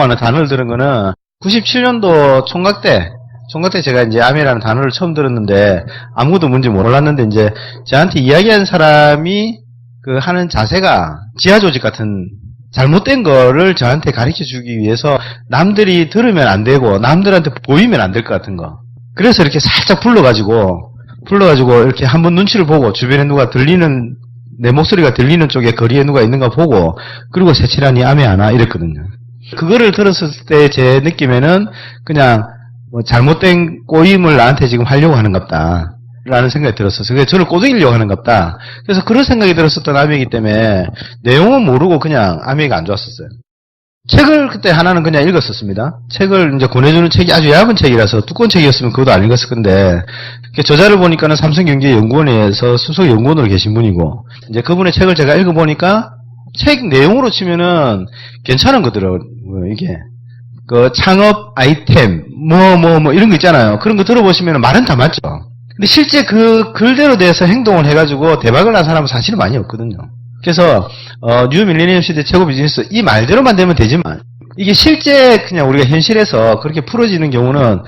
하는 단어를 들은 거는 97년도 총각 때 제가 이제 암이라는 단어를 처음 들었는데 아무것도 뭔지 몰랐는데 이제 저한테 이야기한 사람이 그 하는 자세가 지하 조직 같은 잘못된 거를 저한테 가르쳐 주기 위해서 남들이 들으면 안 되고 남들한테 보이면 안 될 것 같은 거. 그래서 이렇게 살짝 불러가지고 이렇게 한번 눈치를 보고 주변에 누가 들리는 내 목소리가 들리는 쪽에 거리에 누가 있는가 보고 그리고 세칠하니 암이 안 와 이랬거든요. 그거를 들었을 때 제 느낌에는 그냥 뭐 잘못된 꼬임을 나한테 지금 하려고 하는갑다 라는 생각이 들었어요. 그래서 저를 꼬드기려고 하는갑다. 그래서 그런 생각이 들었었던 아미이기 때문에 내용은 모르고 그냥 아미가 안 좋았었어요. 책을 그때 하나는 그냥 읽었었습니다. 책을 이제 권해주는 책이 아주 얇은 책이라서 두꺼운 책이었으면 그것도 안 읽었을 건데 저자를 보니까는 삼성경제연구원에서 수석 연구원으로 계신 분이고 이제 그분의 책을 제가 읽어보니까 책 내용으로 치면은 괜찮은 거더라고요. 이게 그 창업 아이템 뭐 이런 거 있잖아요. 그런 거 들어보시면 말은 다 맞죠. 근데 실제 그 글대로 돼서 행동을 해가지고 대박을 난 사람은 사실은 많이 없거든요. 그래서 뉴 밀레니엄 시대 최고 비즈니스 이 말대로만 되면 되지만 이게 실제 그냥 우리가 현실에서 그렇게 풀어지는 경우는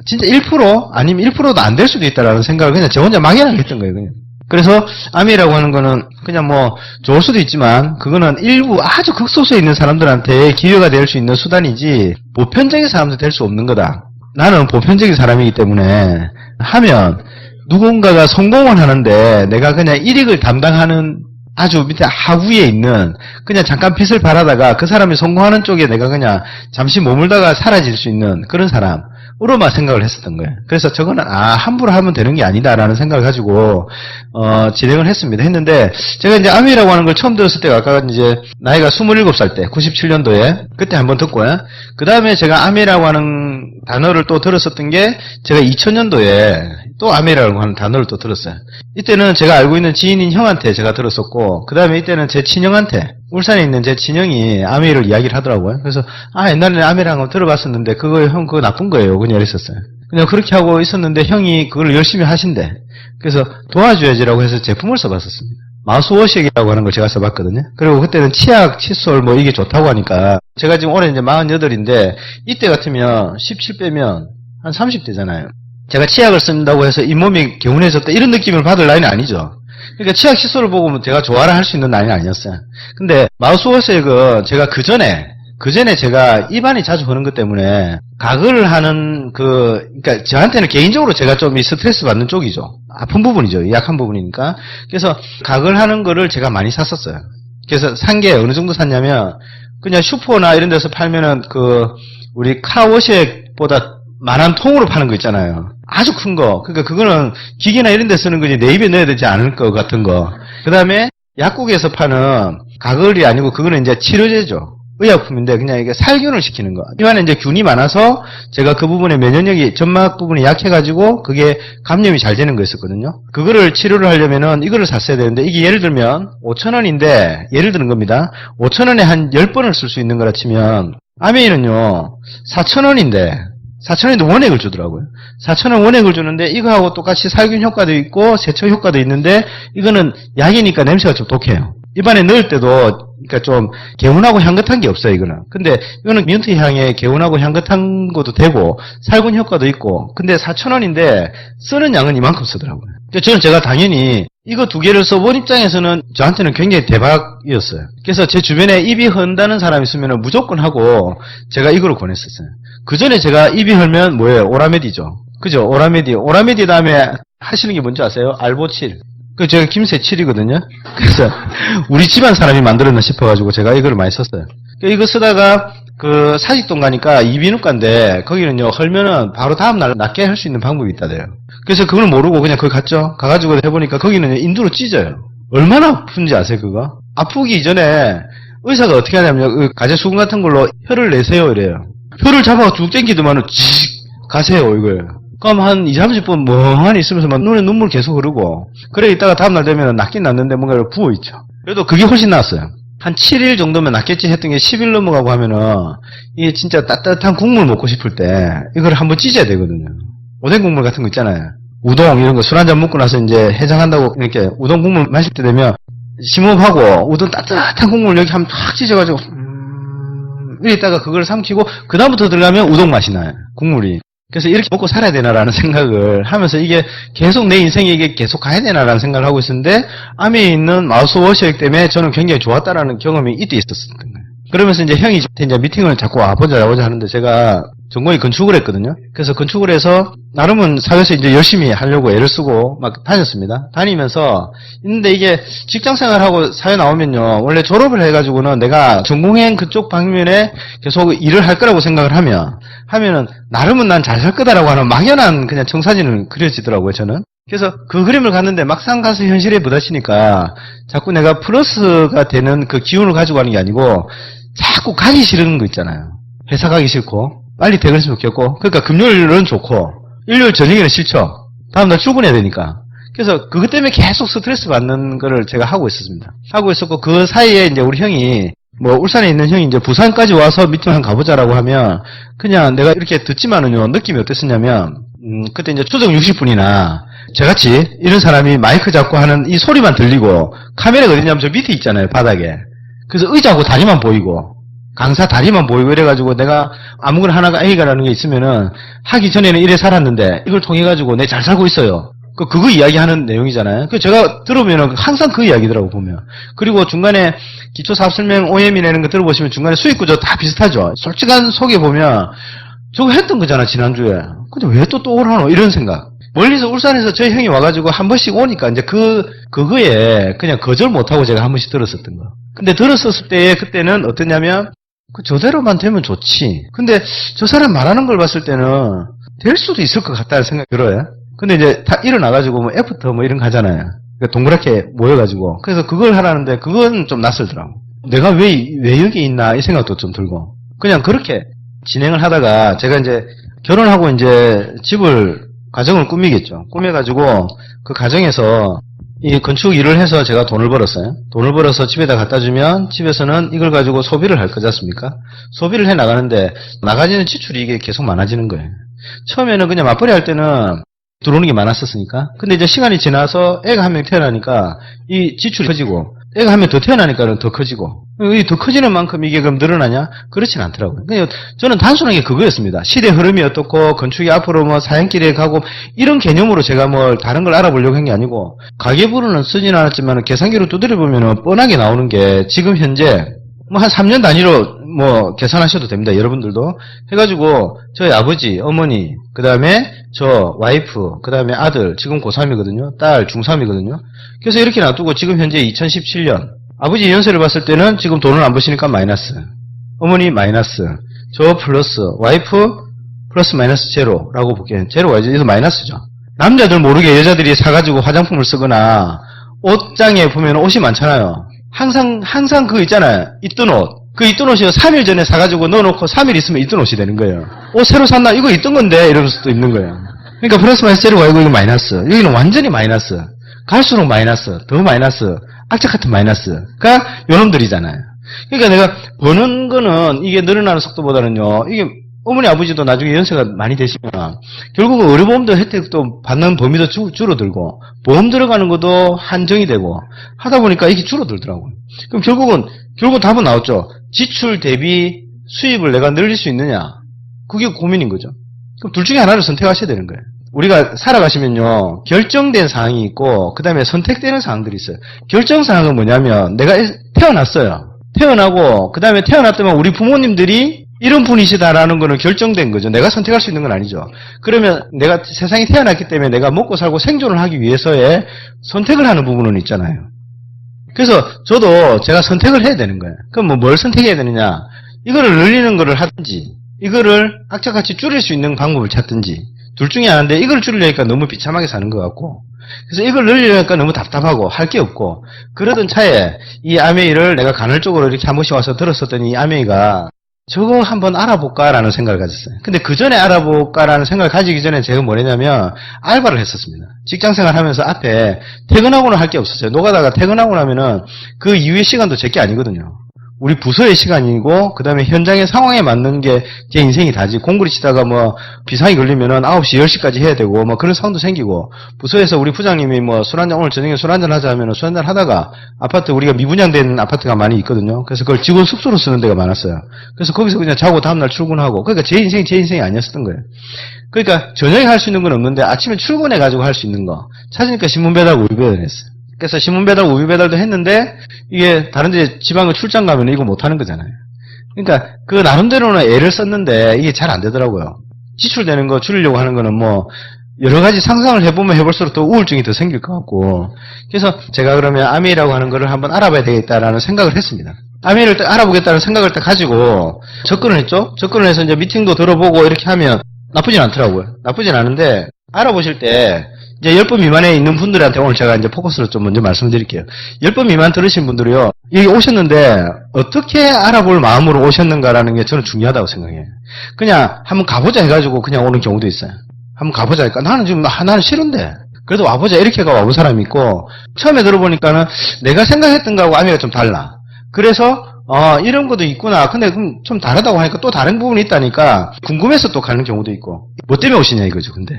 진짜 1% 아니면 1%도 안 될 수도 있다라는 생각을 그냥 저 혼자 막연하게 했던 거예요. 그냥. 그래서 암이라고 하는 거는 그냥 뭐 좋을 수도 있지만 그거는 일부 아주 극소수에 있는 사람들한테 기회가 될 수 있는 수단이지 보편적인 사람도 될 수 없는 거다. 나는 보편적인 사람이기 때문에 하면 누군가가 성공을 하는데 내가 그냥 일익을 담당하는 아주 밑에 하부에 있는 그냥 잠깐 빛을 발하다가 그 사람이 성공하는 쪽에 내가 그냥 잠시 머물다가 사라질 수 있는 그런 사람으로만 생각을 했었던 거예요. 그래서 저거는 함부로 하면 되는 게 아니다라는 생각을 가지고 진행을 했는데 제가 이제 암이라고 하는 걸 처음 들었을 때가 아까 이제 나이가 27살 때 97년도에 그때 한번 듣고요. 그 다음에 제가 암이라고 하는 단어를 또 들었었던 게 제가 2000년도에 또 암이라고 하는 단어를 또 들었어요. 이때는 제가 알고 있는 지인인 형한테 제가 들었었고 그 다음에 이때는 제 친형한테 울산에 있는 제 친형이 암이를 이야기를 하더라고요. 그래서 옛날에는 암이라는 거 들어봤었는데 형 그거 나쁜 거예요. 그냥 이랬었어요. 그냥 그렇게 하고 있었는데 형이 그걸 열심히 하신대. 그래서 도와줘야지라고 해서 제품을 써봤었습니다. 마우스워시액이라고 하는 걸 제가 써봤거든요. 그리고 그때는 치약, 칫솔 뭐 이게 좋다고 하니까 제가 지금 올해 이제 48인데 이때 같으면 17 빼면 한 30대잖아요. 제가 치약을 쓴다고 해서 잇몸이 개운해졌다 이런 느낌을 받을 나이는 아니죠. 그러니까 치약 칫솔을 보고 제가 좋아라 할 수 있는 나이는 아니었어요. 근데 마우스워시액은 제가 그 전에 제가 입안이 자주 흐는 것 때문에 가글을 하는 그러니까 저한테는 개인적으로 제가 좀 스트레스 받는 쪽이죠. 아픈 부분이죠. 약한 부분이니까. 그래서 가글 하는 거를 제가 많이 샀었어요. 그래서 산 게 어느 정도 샀냐면 그냥 슈퍼나 이런 데서 팔면은 우리 카워시액보다 만한 통으로 파는 거 있잖아요. 아주 큰 거. 그러니까 그거는 기계나 이런 데 쓰는 거지 내 입에 넣어야 되지 않을 것 같은 거. 그 다음에 약국에서 파는 가글이 아니고 그거는 이제 치료제죠. 의약품인데 그냥 이게 살균을 시키는 거. 입안에 이제 균이 많아서 제가 그 부분에 면역력이 점막 부분이 약해가지고 그게 감염이 잘 되는 거였었거든요. 그거를 치료를 하려면은 이거를 샀어야 되는데 이게 예를 들면 5,000원인데 예를 드는 겁니다. 5,000원에 한 10번을 쓸 수 있는 거라 치면 아메이는요 4,000원인데 4,000원인데 원액을 주더라고요. 4,000원 원액을 주는데 이거하고 똑같이 살균 효과도 있고 세척 효과도 있는데 이거는 약이니까 냄새가 좀 독해요. 입안에 넣을 때도 그러니까 좀 개운하고 향긋한 게 없어요, 이거는. 근데 이거는 민트 향에 개운하고 향긋한 것도 되고 살균 효과도 있고 근데 4,000원인데 쓰는 양은 이만큼 쓰더라고요. 그러니까 제가 당연히 이거 두 개를 써본 입장에서는 저한테는 굉장히 대박이었어요. 그래서 제 주변에 입이 흔다는 사람이 있으면 무조건 하고 제가 이거를 권했었어요. 그 전에 제가 입이 흘면 뭐예요? 오라메디죠. 그죠? 오라메디 다음에 하시는 게 뭔지 아세요? 알보칠. 제가 김새칠이거든요. 그래서 우리 집안 사람이 만들었나 싶어가지고 제가 이거를 많이 썼어요. 이거 쓰다가 사직동 가니까 이비인후과인데 거기는요 헐면은 바로 다음날 낫게 할 수 있는 방법이 있다대요. 그래서 그걸 모르고 그냥 거기 갔죠. 가가지고 해보니까 거기는 인두로 찢어요. 얼마나 아픈지 아세요 그거? 아프기 이전에 의사가 어떻게 하냐면 가제수분 같은 걸로 혀를 내세요 이래요. 혀를 잡아가 쭉 당기더만은 직 가세요 이거예요. 그럼 한 20-30분 멍하니 있으면서 막 눈에 눈물 계속 흐르고 그래 있다가 다음날 되면 낫긴 낫는데 뭔가 부어있죠. 그래도 그게 훨씬 나았어요. 한 7일 정도면 낫겠지 했던 게 10일 넘어가고 하면은 이게 진짜 따뜻한 국물 먹고 싶을 때 이걸 한번 찢어야 되거든요. 오뎅 국물 같은 거 있잖아요. 우동 이런 거 술 한잔 먹고 나서 이제 해장한다고 이렇게 우동 국물 마실 때 되면 심호흡하고 우동 따뜻한 국물 여기 한번 탁 찢어가지고 이랬다가 그걸 삼키고 그다음부터 들어가면 우동 맛이 나요. 국물이. 그래서 이렇게 먹고 살아야 되나라는 생각을 하면서 이게 계속 내 인생에 이게 계속 가야 되나라는 생각을 하고 있었는데 암에 있는 마우스 워시액 때문에 저는 굉장히 좋았다라는 경험이 이때 있었던 거예요. 그러면서 이제 형이 이제 미팅을 자꾸 와보자 하는데 제가 전공이 건축을 했거든요. 그래서 건축을 해서 나름은 사회에서 이제 열심히 하려고 애를 쓰고 막 다녔습니다. 다니면서 있는데 이게 직장 생활하고 사회 나오면요. 원래 졸업을 해가지고는 내가 전공행 그쪽 방면에 계속 일을 할 거라고 생각을 하면은 나름은 난 잘 살 거다라고 하는 막연한 그냥 청사진을 그려지더라고요, 저는. 그래서 그 그림을 갔는데 막상 가서 현실에 부딪히니까 자꾸 내가 플러스가 되는 그 기운을 가지고 가는 게 아니고 자꾸 가기 싫은 거 있잖아요. 회사 가기 싫고 빨리 퇴근했으면 좋겠고 그러니까 금요일은 좋고 일요일 저녁에는 싫죠. 다음날 출근해야 되니까. 그래서 그것 때문에 계속 스트레스 받는 거를 제가 하고 있었습니다. 하고 있었고 그 사이에 이제 우리 형이 뭐 울산에 있는 형이 이제 부산까지 와서 미팅 한번 가보자라고 하면 그냥 내가 이렇게 듣지만은요 느낌이 어땠었냐면 그때 이제 추정 60분이나 저같이 이런 사람이 마이크 잡고 하는 이 소리만 들리고 카메라가 어디냐면 저 밑에 있잖아요 바닥에. 그래서 의자하고 다리만 보이고 강사 다리만 보이고 이래가지고 내가 아무거나 하나가 A가라는 게 있으면은 하기 전에는 이래 살았는데 이걸 통해 가지고 내 잘 살고 있어요. 그거 이야기하는 내용이잖아요. 그 제가 들으면은 항상 그 이야기더라고 보면. 그리고 중간에 기초사업설명 OM이 내는 거 들어보시면 중간에 수익구조 다 비슷하죠. 솔직한 속에 보면 저거 했던 거잖아 지난주에. 근데 왜 또 오라노 이런 생각. 멀리서 울산에서 저희 형이 와가지고 한 번씩 오니까 이제 그거에 그냥 거절 못하고 제가 한 번씩 들었었던 거. 근데 들었었을 때 그때는 어떠냐면 저대로만 되면 좋지. 근데 저 사람 말하는 걸 봤을 때는 될 수도 있을 것 같다는 생각이 들어요. 근데 이제 다 일어나가지고 뭐 애프터 뭐 이런 거 하잖아요. 그러니까 동그랗게 모여가지고. 그래서 그걸 하라는데 그건 좀 낯설더라고. 내가 왜 여기 있나 이 생각도 좀 들고. 그냥 그렇게 진행을 하다가 제가 이제 결혼하고 이제 가정을 꾸미겠죠. 꾸며가지고 그 가정에서 이 건축 일을 해서 제가 돈을 벌었어요. 돈을 벌어서 집에다 갖다 주면 집에서는 이걸 가지고 소비를 할 거지 않습니까? 소비를 해 나가는데 나가지는 지출이 이게 계속 많아지는 거예요. 처음에는 그냥 맞벌이 할 때는 들어오는 게 많았었으니까. 근데 이제 시간이 지나서 애가 한 명 태어나니까 이 지출이 커지고 애가 한 명 더 태어나니까는 더 커지고 이 더 커지는 만큼 이게 그럼 늘어나냐? 그렇진 않더라고요. 그냥 저는 단순하게 그거였습니다. 시대 흐름이 어떻고 건축이 앞으로 뭐 사연길에 가고 이런 개념으로 제가 뭘 다른 걸 알아보려고 한 게 아니고 가계부로는 쓰진 않았지만 계산기로 두드려 보면은 뻔하게 나오는 게 지금 현재 뭐 한 3년 단위로 뭐 계산하셔도 됩니다. 여러분들도 해가지고 저희 아버지, 어머니, 그 다음에 저 와이프, 그 다음에 아들 지금 고3이거든요. 딸 중3이거든요. 그래서 이렇게 놔두고 지금 현재 2017년 아버지 연세를 봤을 때는 지금 돈을 안 버시니까 마이너스, 어머니 마이너스, 저 플러스, 와이프 플러스 마이너스 제로라고 볼게요. 제로가 이제 마이너스죠. 남자들 모르게 여자들이 사가지고 화장품을 쓰거나 옷장에 보면 옷이 많잖아요. 항상 그거 있잖아요. 있던 옷. 그 있던 옷이 3일 전에 사가지고 넣어놓고 3일 있으면 있던 옷이 되는 거예요. 옷 새로 샀나? 이거 있던 건데 이러면서도 있는 거예요. 그러니까 플러스 마이너스 제로가 이거 마이너스. 여기는 완전히 마이너스. 갈수록 마이너스. 더 마이너스. 악착 같은 마이너스가 요놈들이잖아요. 그러니까 내가 버는 거는 이게 늘어나는 속도보다는요. 이게 어머니 아버지도 나중에 연세가 많이 되시면 결국은 의료보험도 혜택도 받는 범위도 줄어들고 보험 들어가는 것도 한정이 되고 하다 보니까 이게 줄어들더라고요. 그럼 결국 답은 나왔죠. 지출 대비 수입을 내가 늘릴 수 있느냐? 그게 고민인 거죠. 그럼 둘 중에 하나를 선택하셔야 되는 거예요. 우리가 살아가시면요. 결정된 사항이 있고 그 다음에 선택되는 사항들이 있어요. 결정사항은 뭐냐면 내가 태어났어요. 태어나고 그 다음에 태어났더만 우리 부모님들이 이런 분이시다라는 거는 결정된 거죠. 내가 선택할 수 있는 건 아니죠. 그러면 내가 세상에 태어났기 때문에 내가 먹고 살고 생존을 하기 위해서의 선택을 하는 부분은 있잖아요. 그래서 저도 제가 선택을 해야 되는 거예요. 그럼 뭐 뭘 선택해야 되느냐. 이거를 늘리는 거를 하든지 이거를 악착같이 줄일 수 있는 방법을 찾든지 둘 중에 하나인데 이걸 줄이려니까 너무 비참하게 사는 것 같고 그래서 이걸 늘리려니까 너무 답답하고 할 게 없고 그러던 차에 이 아메이를 내가 간헐적으로 이렇게 한 번씩 와서 들었었더니 이 아메이가 저거 한번 알아볼까라는 생각을 가졌어요. 근데 그 전에 알아볼까라는 생각을 가지기 전에 제가 뭐랬냐면 알바를 했었습니다. 직장생활 하면서 앞에 퇴근하고는 할 게 없었어요. 노가다가 퇴근하고 나면은 그 이후의 시간도 제 게 아니거든요. 우리 부서의 시간이고, 그 다음에 현장의 상황에 맞는 게 제 인생이 다지. 공구리 치다가 뭐, 비상이 걸리면은 9시, 10시까지 해야 되고, 뭐 그런 상황도 생기고, 부서에서 우리 부장님이 뭐 술 한잔, 오늘 저녁에 술 한잔 하자 하면은 술 한잔 하다가, 아파트, 우리가 미분양된 아파트가 많이 있거든요. 그래서 그걸 직원 숙소로 쓰는 데가 많았어요. 그래서 거기서 그냥 자고 다음날 출근하고, 그러니까 제 인생이 아니었었던 거예요. 그러니까 저녁에 할 수 있는 건 없는데, 아침에 출근해가지고 할 수 있는 거. 찾으니까 신문 배달, 우유 배달을 했어요. 그래서 신문 배달, 우유 배달도 했는데, 이게 다른 데 지방에 출장 가면 이거 못 하는 거잖아요. 그러니까 그 나름대로는 애를 썼는데 이게 잘 안 되더라고요. 지출되는 거 줄이려고 하는 거는 뭐 여러 가지 상상을 해보면 해볼수록 또 우울증이 더 생길 것 같고. 그래서 제가 그러면 아메이라고 하는 거를 한번 알아봐야 되겠다라는 생각을 했습니다. 아메이를 알아보겠다는 생각을 딱 가지고 접근을 했죠. 접근을 해서 이제 미팅도 들어보고 이렇게 하면 나쁘진 않더라고요. 나쁘진 않은데 알아보실 때 이제 10번 미만에 있는 분들한테 오늘 제가 이제 포커스를 좀 먼저 말씀드릴게요. 10번 미만 들으신 분들이요. 여기 오셨는데 어떻게 알아볼 마음으로 오셨는가라는 게 저는 중요하다고 생각해요. 그냥 한번 가보자 해가지고 그냥 오는 경우도 있어요. 한번 가보자 하니까 나는 지금 나는 싫은데 그래도 와보자 이렇게 와본 사람이 있고 처음에 들어보니까는 내가 생각했던 거하고 아미가 좀 달라. 그래서 이런 것도 있구나. 근데 그럼 좀 다르다고 하니까 또 다른 부분이 있다니까 궁금해서 또 가는 경우도 있고. 뭐 때문에 오시냐 이거죠. 근데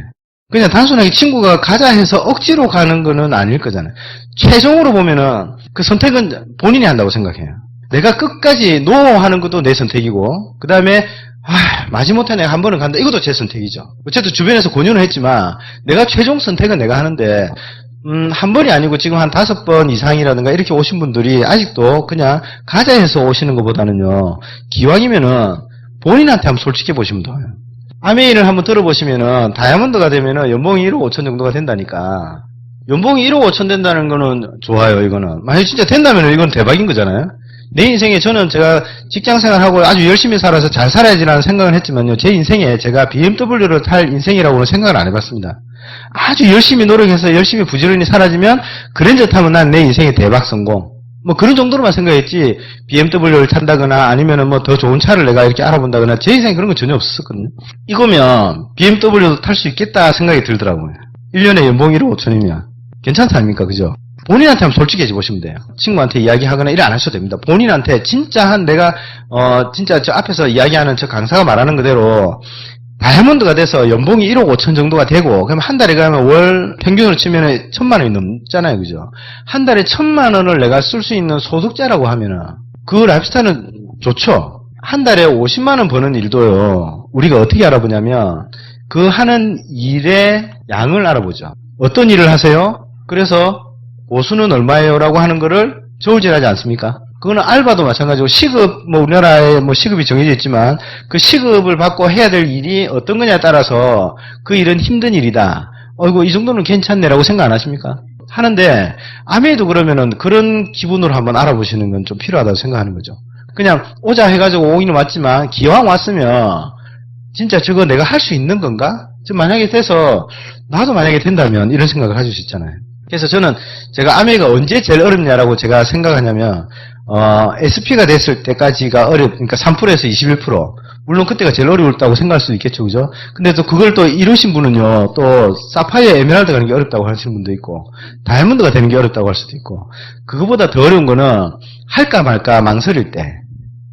그냥 단순하게 친구가 가자 해서 억지로 가는 거는 아닐 거잖아요. 최종으로 보면은 그 선택은 본인이 한다고 생각해요. 내가 끝까지 노 하는 것도 내 선택이고, 그 다음에 마지못해 내가 한 번은 간다. 이것도 제 선택이죠. 어쨌든 주변에서 권유는 했지만 내가 최종 선택은 내가 하는데 한 번이 아니고 지금 한 5번 이상이라든가 이렇게 오신 분들이 아직도 그냥 가자 해서 오시는 것보다는요. 기왕이면은 본인한테 한번 솔직히 보시면 돼요. 아메이를 한번 들어보시면은 다이아몬드가 되면은 연봉이 1억 5천 정도가 된다니까. 연봉이 1억 5천 된다는 거는 좋아요, 이거는. 만약 진짜 된다면은 이건 대박인 거잖아요. 내 인생에 저는 제가 직장 생활하고 아주 열심히 살아서 잘 살아야지라는 생각을 했지만요. 제 인생에 제가 BMW를 탈 인생이라고는 생각을 안 해봤습니다. 아주 열심히 노력해서 열심히 부지런히 사라지면 그랜저 타면 난 내 인생의 대박 성공. 뭐 그런 정도로만 생각했지 BMW를 탄다거나 아니면은 뭐 더 좋은 차를 내가 이렇게 알아본다거나 제 인생에 그런 거 전혀 없었거든요. 이거면 BMW도 탈 수 있겠다 생각이 들더라고요. 1년에 연봉 1억 5천이면 괜찮지 않습니까? 그죠? 본인한테 한번 솔직해져 보시면 돼요. 친구한테 이야기하거나 일 안 하셔도 됩니다. 본인한테 진짜 내가 진짜 저 앞에서 이야기하는 저 강사가 말하는 그대로 다이아몬드가 돼서 연봉이 1억 5천 정도가 되고, 그럼 한 달에 가면 월 평균으로 치면 1,000만 원이 넘잖아요. 그죠? 한 달에 1,000만 원을 내가 쓸 수 있는 소득자라고 하면은, 그 라이프스타일은 좋죠? 한 달에 50만 원 버는 일도요, 우리가 어떻게 알아보냐면, 그 하는 일의 양을 알아보죠. 어떤 일을 하세요? 그래서, 보수는 얼마예요? 라고 하는 거를 저울질하지 않습니까? 그거는 알바도 마찬가지고 시급 뭐 우리나라에 뭐 시급이 정해져 있지만 그 시급을 받고 해야 될 일이 어떤 거냐에 따라서 그 일은 힘든 일이다. 이 정도는 괜찮네라고 생각 안 하십니까? 하는데 아메이도 그러면은 그런 기분으로 한번 알아보시는 건 좀 필요하다고 생각하는 거죠. 그냥 오자 해가지고 오기는 왔지만 기왕 왔으면 진짜 저거 내가 할 수 있는 건가? 지금 만약에 돼서 나도 만약에 된다면 이런 생각을 하실 수 있잖아요. 그래서 저는 제가 아메이가 언제 제일 어렵냐라고 제가 생각하냐면 SP가 됐을 때까지가 그러니까 3%에서 21%. 물론 그때가 제일 어려웠다고 생각할 수도 있겠죠, 그죠? 근데 또 그걸 또 이루신 분은요, 또 사파이어 에메랄드 가는 게 어렵다고 하시는 분도 있고, 다이아몬드가 되는 게 어렵다고 할 수도 있고, 그거보다 더 어려운 거는 할까 말까 망설일 때.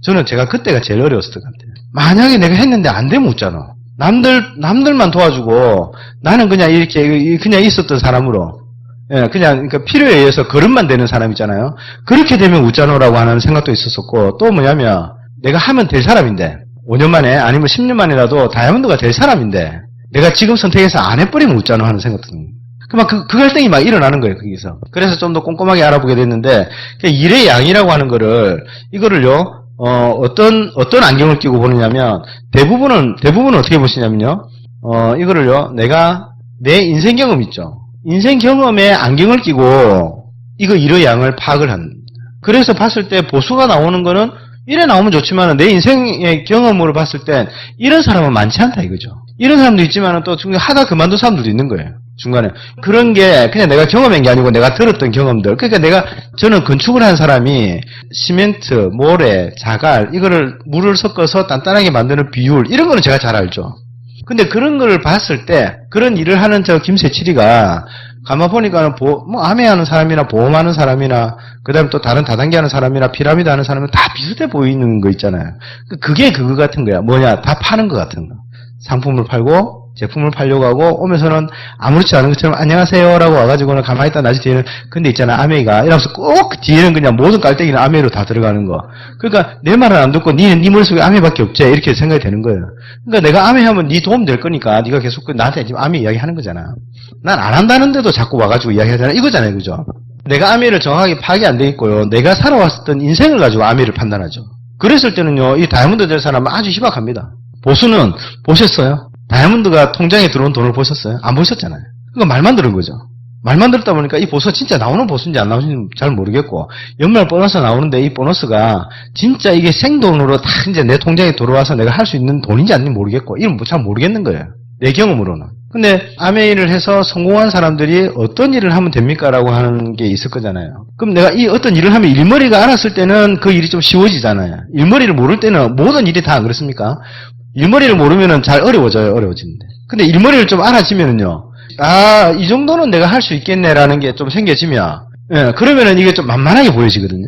저는 제가 그때가 제일 어려웠을 것 같아요. 만약에 내가 했는데 안 되면 웃잖아. 남들만 도와주고, 나는 그냥 이렇게, 그냥 있었던 사람으로, 예, 그냥, 그러니까 필요에 의해서 걸음만 되는 사람 있잖아요. 그렇게 되면 웃자노라고 하는 생각도 있었었고, 또 뭐냐면, 내가 하면 될 사람인데, 5년 만에, 아니면 10년 만이라도 다이아몬드가 될 사람인데, 내가 지금 선택해서 안 해버리면 웃자노 하는 생각도 듭니다. 그 갈등이 막 일어나는 거예요, 거기서. 그래서 좀 더 꼼꼼하게 알아보게 됐는데, 일의 양이라고 하는 거를, 이거를요, 어떤 안경을 끼고 보느냐면, 대부분은 어떻게 보시냐면요, 이거를요, 내가, 내 인생 경험 있죠. 인생 경험에 안경을 끼고 이거 일의 양을 파악을 합니다. 그래서 봤을 때 보수가 나오는 거는 이래 나오면 좋지만 내 인생의 경험으로 봤을 땐 이런 사람은 많지 않다 이거죠. 이런 사람도 있지만 또 중간에 하다 그만둔 사람들도 있는 거예요. 중간에. 그런 게 그냥 내가 경험한 게 아니고 내가 들었던 경험들. 그러니까 저는 건축을 한 사람이 시멘트, 모래, 자갈 이거를 물을 섞어서 단단하게 만드는 비율 이런 거는 제가 잘 알죠. 근데 그런 걸 봤을 때, 그런 일을 하는 저 김세칠이가 가만 보니까는 암해하는 사람이나 보험하는 사람이나 그다음에 또 다른 다단계 하는 사람이나 피라미드 하는 사람은 다 비슷해 보이는 거 있잖아요. 그게 그거 같은 거야. 뭐냐? 다 파는 거 같은 거. 상품을 팔고 제품을 팔려고 하고 오면서는 아무렇지 않은 것처럼 안녕하세요라고 와가지고는 가만히 있다 나중에 뒤에는 근데 있잖아 아메이가 이러면서 꼭 뒤에는 그냥 모든 깔때기는 아메이로 다 들어가는 거. 그러니까 내 말은 안 듣고 니는 네 머릿속에 아메이밖에 없지 이렇게 생각이 되는 거예요. 그러니까 내가 아메이하면 네 도움 될 거니까 네가 계속 나한테 지금 아메이 이야기하는 거잖아. 난 안 한다는데도 자꾸 와가지고 이야기하잖아. 이거잖아요, 그죠? 내가 아메이를 정확하게 파악이 안 돼 있고요. 내가 살아왔었던 인생을 가지고 아메이를 판단하죠. 그랬을 때는요, 이 다이아몬드 될 사람은 아주 희박합니다. 보수는 보셨어요? 다이아몬드가 통장에 들어온 돈을 보셨어요? 안 보셨잖아요. 그러니까 말만 들은 거죠. 말만 들었다 보니까 이 보수가 진짜 나오는 보수인지 안 나오는지 잘 모르겠고, 연말 보너스 나오는데 이 보너스가 진짜 이게 생돈으로 다 이제 내 통장에 들어와서 내가 할 수 있는 돈인지 아닌지 모르겠고, 이건 잘 모르겠는 거예요. 내 경험으로는. 근데 아메이를 해서 성공한 사람들이 어떤 일을 하면 됩니까? 라고 하는 게 있을 거잖아요. 그럼 내가 이 어떤 일을 하면 일머리가 알았을 때는 그 일이 좀 쉬워지잖아요. 일머리를 모를 때는 모든 일이 다 안 그렇습니까? 일머리를 모르면은 잘 어려워지는데. 근데 일머리를 좀 알아지면은요, 이 정도는 내가 할 수 있겠네라는 게 좀 생겨지면, 예, 그러면은 이게 좀 만만하게 보여지거든요.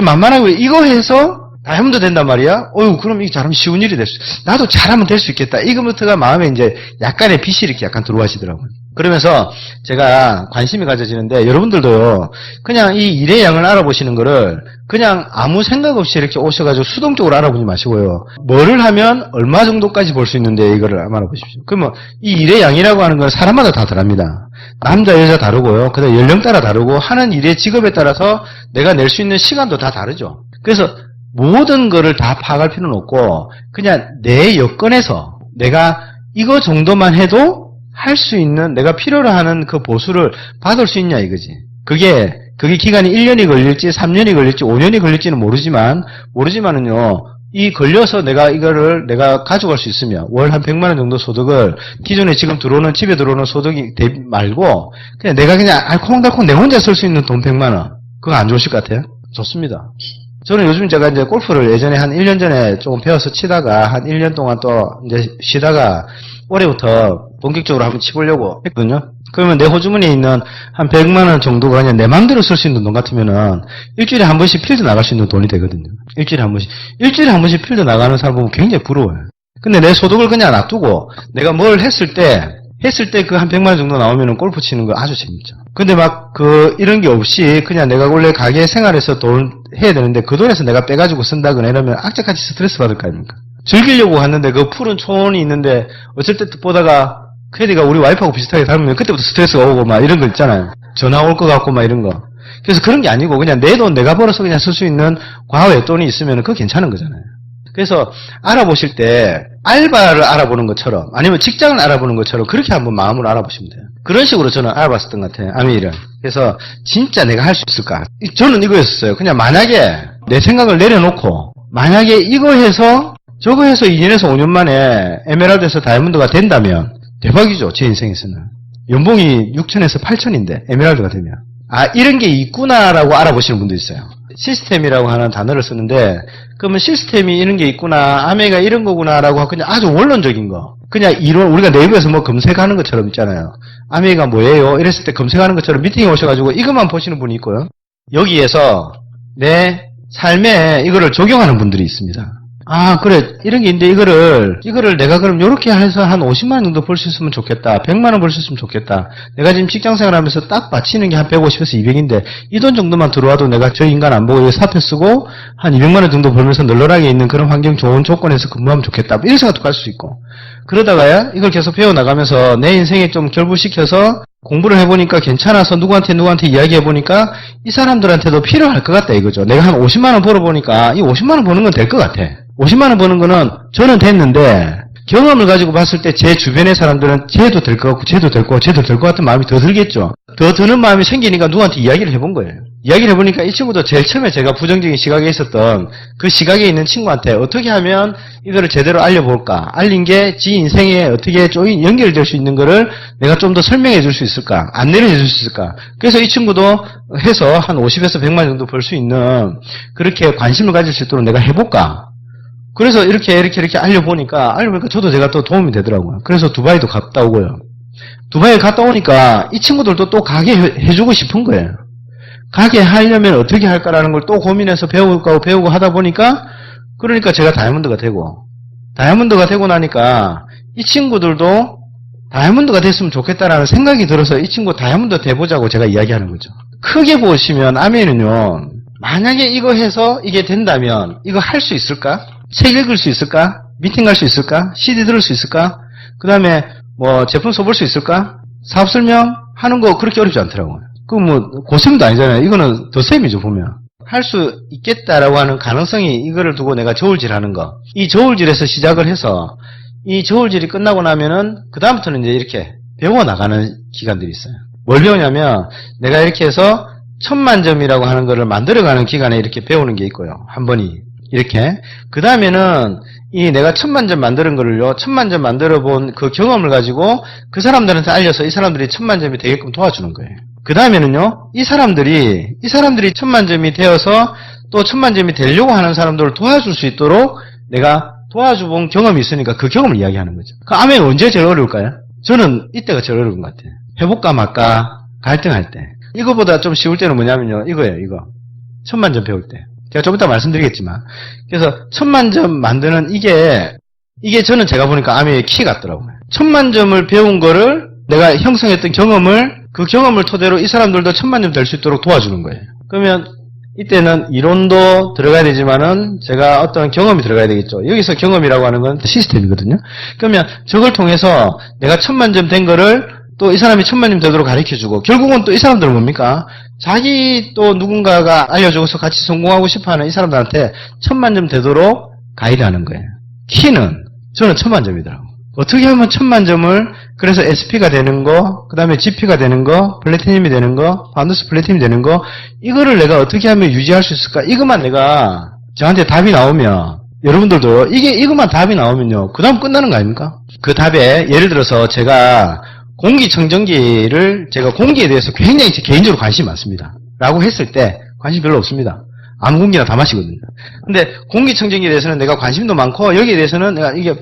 만만하게, 이거 해서 다이아몬드 된단 말이야? 그럼 이게 잘하면 쉬운 일이 될 수, 나도 잘하면 될 수 있겠다. 이거부터가 마음에 이제 약간의 빛이 이렇게 약간 들어와시더라고요. 그러면서 제가 관심이 가져지는데, 여러분들도요, 그냥 이 일의 양을 알아보시는 거를 그냥 아무 생각 없이 이렇게 오셔가지고 수동적으로 알아보지 마시고요. 뭐를 하면 얼마 정도까지 볼 수 있는데 이거를 알아보십시오. 그러면 이 일의 양이라고 하는 건 사람마다 다 다릅니다. 남자, 여자 다르고요. 그다음 연령 따라 다르고 하는 일의 직업에 따라서 내가 낼 수 있는 시간도 다 다르죠. 그래서 모든 거를 다 파악할 필요는 없고 그냥 내 여건에서 내가 이거 정도만 해도 할 수 있는 내가 필요로 하는 그 보수를 받을 수 있냐 이거지. 그게 기간이 1년이 걸릴지 3년이 걸릴지 5년이 걸릴지는 모르지만은요. 이 걸려서 이거를 내가 가져갈 수 있으면 월 한 100만 원 정도 소득을 기존에 지금 집에 들어오는 소득이 말고 그냥 내가 그냥 알콩달콩 내 혼자 쓸 수 있는 돈 100만 원. 그거 안 좋으실 것 같아요? 좋습니다. 저는 요즘 제가 이제 골프를 예전에 한 1년 전에 조금 배워서 치다가 한 1년 동안 또 이제 쉬다가 올해부터 본격적으로 한번 치보려고 했거든요. 그러면 내 호주머니에 있는 한 100만 원 정도가 그냥 내 마음대로 쓸 수 있는 돈 같으면은 일주일에 한 번씩 필드 나갈 수 있는 돈이 되거든요. 일주일에 한 번씩 필드 나가는 사람 보면 굉장히 부러워요. 근데 내 소득을 그냥 놔두고 내가 뭘 했을 때 그 한 100만 원 정도 나오면은 골프 치는 거 아주 재밌죠. 근데 이런 게 없이 그냥 내가 원래 가게 생활에서 돈 해야 되는데 그 돈에서 내가 빼가지고 쓴다거나 이러면 악착같이 스트레스 받을 거 아닙니까? 즐기려고 갔는데 그 푸른 초원이 있는데 어쩔 때 보다가 캐디가 우리 와이프하고 비슷하게 닮으면 그때부터 스트레스가 오고 막 이런 거 있잖아요. 전화 올 것 같고 막 이런 거. 그래서 그런 게 아니고 그냥 내 돈 내가 벌어서 그냥 쓸 수 있는 과외 돈이 있으면 그거 괜찮은 거잖아요. 그래서 알아보실 때 알바를 알아보는 것처럼 아니면 직장을 알아보는 것처럼 그렇게 한번 마음으로 알아보시면 돼요. 그런 식으로 저는 알아봤었던 것 같아요. 아메이를. 그래서 진짜 내가 할 수 있을까? 저는 이거였어요. 그냥 만약에 내 생각을 내려놓고 만약에 이거 해서 저거 해서 2년에서 5년 만에 에메랄드에서 다이아몬드가 된다면 대박이죠. 제 인생에서는. 연봉이 6천에서 8천인데 에메랄드가 되면 이런 게 있구나라고 알아보시는 분도 있어요. 시스템이라고 하는 단어를 쓰는데 그러면 시스템이 이런 게 있구나 아메이가 이런 거구나라고 그냥 아주 원론적인 거 그냥 이론 우리가 네이버에서 뭐 검색하는 것처럼 있잖아요. 아메이가 뭐예요? 이랬을 때 검색하는 것처럼 미팅에 오셔가지고 이것만 보시는 분이 있고요. 여기에서 내 삶에 이거를 적용하는 분들이 있습니다. 그래. 이런 게 있는데 이거를 내가 그럼 요렇게 해서 한 50만 원 정도 벌 수 있으면 좋겠다. 100만 원 벌 수 있으면 좋겠다. 내가 지금 직장 생활하면서 딱 바치는 게 한 150에서 200인데 이 돈 정도만 들어와도 내가 저 인간 안 보고 여기 사표 쓰고 한 200만 원 정도 벌면서 널널하게 있는 그런 환경 좋은 조건에서 근무하면 좋겠다. 이런 생각도 할 수 있고. 그러다가야 이걸 계속 배워나가면서 내 인생에 좀 결부시켜서 공부를 해보니까 괜찮아서 누구한테 이야기해보니까 이 사람들한테도 필요할 것 같다 이거죠. 내가 한 50만 원 벌어보니까 이 50만 원 버는 건 될 것 같아. 50만 원 버는 거는 저는 됐는데 경험을 가지고 봤을 때 제 주변의 사람들은 쟤도 될 것 같고 쟤도 될 것 같은 마음이 더 들겠죠. 더 드는 마음이 생기니까 누구한테 이야기를 해본 거예요. 이야기를 해보니까 이 친구도 제일 처음에 제가 부정적인 시각에 있었던 그 시각에 있는 친구한테 어떻게 하면 이거를 제대로 알려볼까? 알린 게 지 인생에 어떻게 연결될 수 있는 거를 내가 좀 더 설명해 줄 수 있을까? 안내를 해줄 수 있을까? 그래서 이 친구도 해서 한 50에서 100만 정도 벌 수 있는 그렇게 관심을 가질 수 있도록 내가 해볼까? 그래서 이렇게 알려보니까 저도 제가 또 도움이 되더라고요. 그래서 두바이도 갔다 오고요. 두바이 갔다 오니까 이 친구들도 또 가게 해주고 싶은 거예요. 가게 하려면 어떻게 할까라는 걸 또 고민해서 배우고 하다 보니까 그러니까 제가 다이아몬드가 되고 나니까 이 친구들도 다이아몬드가 됐으면 좋겠다라는 생각이 들어서 이 친구 다이아몬드 돼보자고 제가 이야기하는 거죠. 크게 보시면 아멘은요. 만약에 이거 해서 이게 된다면 이거 할 수 있을까? 책 읽을 수 있을까? 미팅 갈 수 있을까? CD 들을 수 있을까? 그 다음에 뭐 제품 써볼 수 있을까? 사업 설명하는 거 그렇게 어렵지 않더라고요. 그 뭐 고sem도 아니잖아요. 이거는 덧셈이죠 보면. 할 수 있겠다라고 하는 가능성이 이거를 두고 내가 저울질하는 거. 이 저울질에서 시작을 해서 이 저울질이 끝나고 나면은 그 다음부터는 이제 이렇게 배워 나가는 기간들이 있어요. 뭘 배우냐면 내가 이렇게 해서 1000만점이라고 하는 거를 만들어가는 기간에 이렇게 배우는 게 있고요. 한 번이 이렇게. 그 다음에는 이 내가 1000만점 만드는 거를요. 1000만점 만들어 본 그 경험을 가지고 그 사람들한테 알려서 이 사람들이 1000만점이 되게끔 도와주는 거예요. 그 다음에는요. 이 사람들이 1000만점이 되어서 또 1000만점이 되려고 하는 사람들을 도와줄 수 있도록 내가 도와줘본 경험이 있으니까 그 경험을 이야기하는 거죠. 그 아멘 언제 제일 어려울까요? 저는 이때가 제일 어려운 것 같아요. 해볼까 말까 갈등할 때. 이거보다 좀 쉬울 때는 뭐냐면요. 이거예요. 이거. 1000만점 배울 때. 제가 좀 이따 말씀드리겠지만. 그래서 1000만점 만드는 이게 저는 제가 보니까 아멘의 키 같더라고요. 1000만점을 배운 거를 내가 형성했던 그 경험을 토대로 이 사람들도 1000만점 될 수 있도록 도와주는 거예요. 그러면 이때는 이론도 들어가야 되지만은 제가 어떤 경험이 들어가야 되겠죠. 여기서 경험이라고 하는 건 시스템이거든요. 그러면 저걸 통해서 내가 1000만점 된 거를 또 이 사람이 1000만점 되도록 가르쳐주고 결국은 또 이 사람들은 뭡니까? 자기 또 누군가가 알려주고서 같이 성공하고 싶어하는 이 사람들한테 1000만점 되도록 가이드하는 거예요. 키는 저는 1000만점이더라고요. 어떻게 하면 1000만점을 그래서 SP가 되는 거, 그 다음에 GP가 되는 거, 플래티늄이 되는 거, 파운더스 플래티늄이 되는 거 이거를 내가 어떻게 하면 유지할 수 있을까? 이것만 내가 저한테 답이 나오면 여러분들도 이것만 답이 나오면요. 그 다음 끝나는 거 아닙니까? 그 답에 예를 들어서 제가 공기청정기를 제가 공기에 대해서 굉장히 개인적으로 관심이 많습니다. 라고 했을 때 관심 별로 없습니다. 아무 공기나 다 마시거든요. 근데 공기청정기에 대해서는 내가 관심도 많고 여기에 대해서는 내가 이게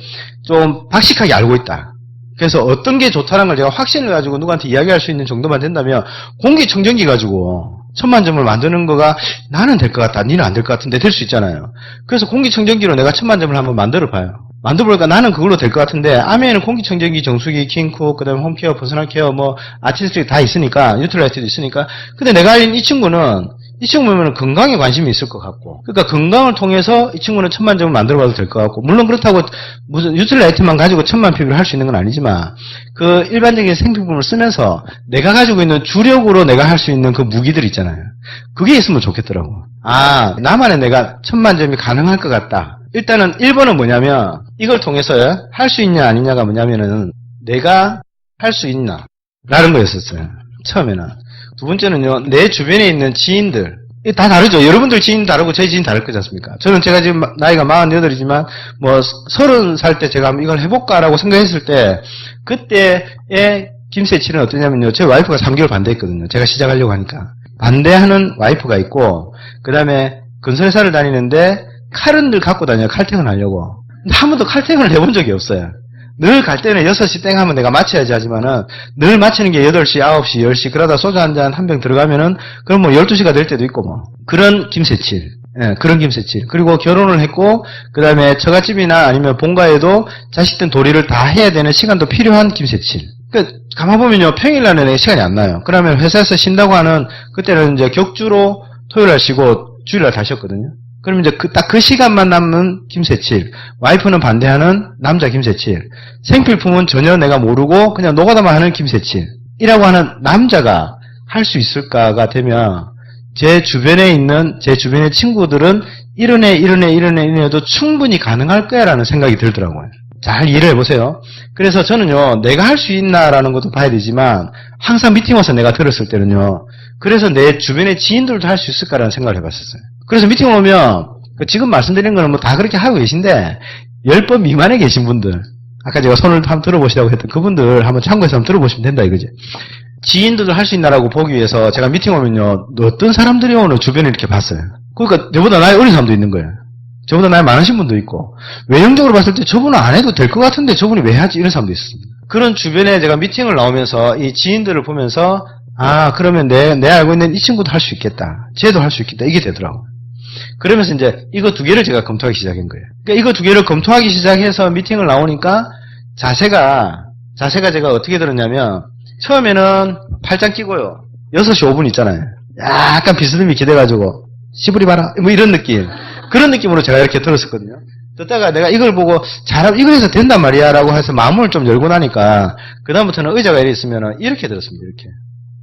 좀 박식하게 알고 있다. 그래서 어떤 게 좋다는 걸 제가 확신을 가지고 누구한테 이야기할 수 있는 정도만 된다면 공기청정기 가지고 1000만점을 만드는 거가 나는 될 것 같다. 니는 안 될 것 같은데 될 수 있잖아요. 그래서 공기청정기로 내가 1000만점을 한번 만들어 봐요. 만들어보니까 나는 그걸로 될 것 같은데 아메에는 공기청정기, 정수기, 킹쿡, 그 다음에 홈케어, 퍼스널 케어, 뭐 아티스트리 다 있으니까 뉴트라이트도 있으니까 근데 내가 알린 이 친구는 건강에 관심이 있을 것 같고 그러니까 건강을 통해서 이 친구는 1000만점을 만들어봐도 될 것 같고 물론 그렇다고 무슨 뉴트라이트만 가지고 1000만 피부를 할 수 있는 건 아니지만 그 일반적인 생필품을 쓰면서 내가 가지고 있는 주력으로 내가 할 수 있는 그 무기들 있잖아요. 그게 있으면 좋겠더라고. 아 나만의 내가 1000만점이 가능할 것 같다. 일단은 1번은 뭐냐면 이걸 통해서 할 수 있냐 아니냐가 뭐냐면은 내가 할 수 있나 라는 거였었어요. 처음에는. 두 번째는요. 내 주변에 있는 지인들 다 다르죠. 여러분들 지인 다르고 제 지인 다를 거지 않습니까? 저는 제가 지금 나이가 48이지만 뭐 30살 때 제가 한번 이걸 해볼까라고 생각했을 때 그때의 김세칠은 어떠냐면요. 제 와이프가 3개월 반대했거든요. 제가 시작하려고 하니까. 반대하는 와이프가 있고 그 다음에 건설회사를 다니는데 칼은 늘 갖고 다녀요. 칼퇴근하려고. 근데 한 번도 칼퇴근을 해본 적이 없어요. 늘 갈 때는 6시 땡 하면 내가 마쳐야지 하지만은 늘 마치는 게 8시, 9시, 10시 그러다 소주 한 잔 한 병 들어가면은 그럼 뭐 12시가 될 때도 있고 뭐. 그런 김세칠. 예, 그런 김세칠. 그리고 결혼을 했고 그다음에 처갓집이나 아니면 본가에도 자식들 도리를 다 해야 되는 시간도 필요한 김세칠. 그러니까 가만 보면요. 평일날은 내 시간이 안 나요. 그러면 회사에서 쉰다고 하는 그때는 이제 격주로 토요일날 쉬고 주일날 다 쉬었거든요. 그럼 이제 딱 그 시간만 남는 김세칠. 와이프는 반대하는 남자 김세칠. 생필품은 전혀 내가 모르고 그냥 노가다만 하는 김세칠. 이라고 하는 남자가 할 수 있을까가 되면 제 주변에 있는 제 주변의 친구들은 이런 애도 충분히 가능할 거야 라는 생각이 들더라고요. 잘 이해를 해보세요. 그래서 저는요. 내가 할 수 있나라는 것도 봐야 되지만 항상 미팅 와서 내가 들었을 때는요. 그래서 내 주변의 지인들도 할 수 있을까라는 생각을 해봤었어요. 그래서 미팅 오면 지금 말씀드린 거는 뭐 다 그렇게 하고 계신데 10번 미만에 계신 분들 아까 제가 손을 한번 들어보시라고 했던 그분들 한번 참고해서 한번 들어보시면 된다 이거지. 지인들도 할 수 있나라고 보기 위해서 제가 미팅 오면요. 어떤 사람들이 오늘 주변에 이렇게 봤어요. 그러니까 내보다 나이 어린 사람도 있는 거예요. 저보다 나이 많으신 분도 있고 외형적으로 봤을 때 저분은 안 해도 될 것 같은데 저분이 왜 하지 이런 사람도 있습니다. 그런 주변에 제가 미팅을 나오면서 이 지인들을 보면서 아, 그러면 내 알고 있는 이 친구도 할 수 있겠다. 쟤도 할 수 있겠다. 이게 되더라고요. 그러면서 이제 이거 두 개를 제가 검토하기 시작한 거예요. 그러니까 이거 두 개를 검토하기 시작해서 미팅을 나오니까 자세가 제가 어떻게 들었냐면 처음에는 팔짱 끼고요. 6시 5분 있잖아요. 약간 비스듬히 기대가지고 시부리 봐라. 뭐 이런 느낌. 그런 느낌으로 제가 이렇게 들었었거든요. 듣다가 내가 이걸 보고 잘하면 이거 해서 된단 말이야 라고 해서 마음을 좀 열고 나니까 그다음부터는 의자가 이렇게 있으면 이렇게 들었습니다. 이렇게.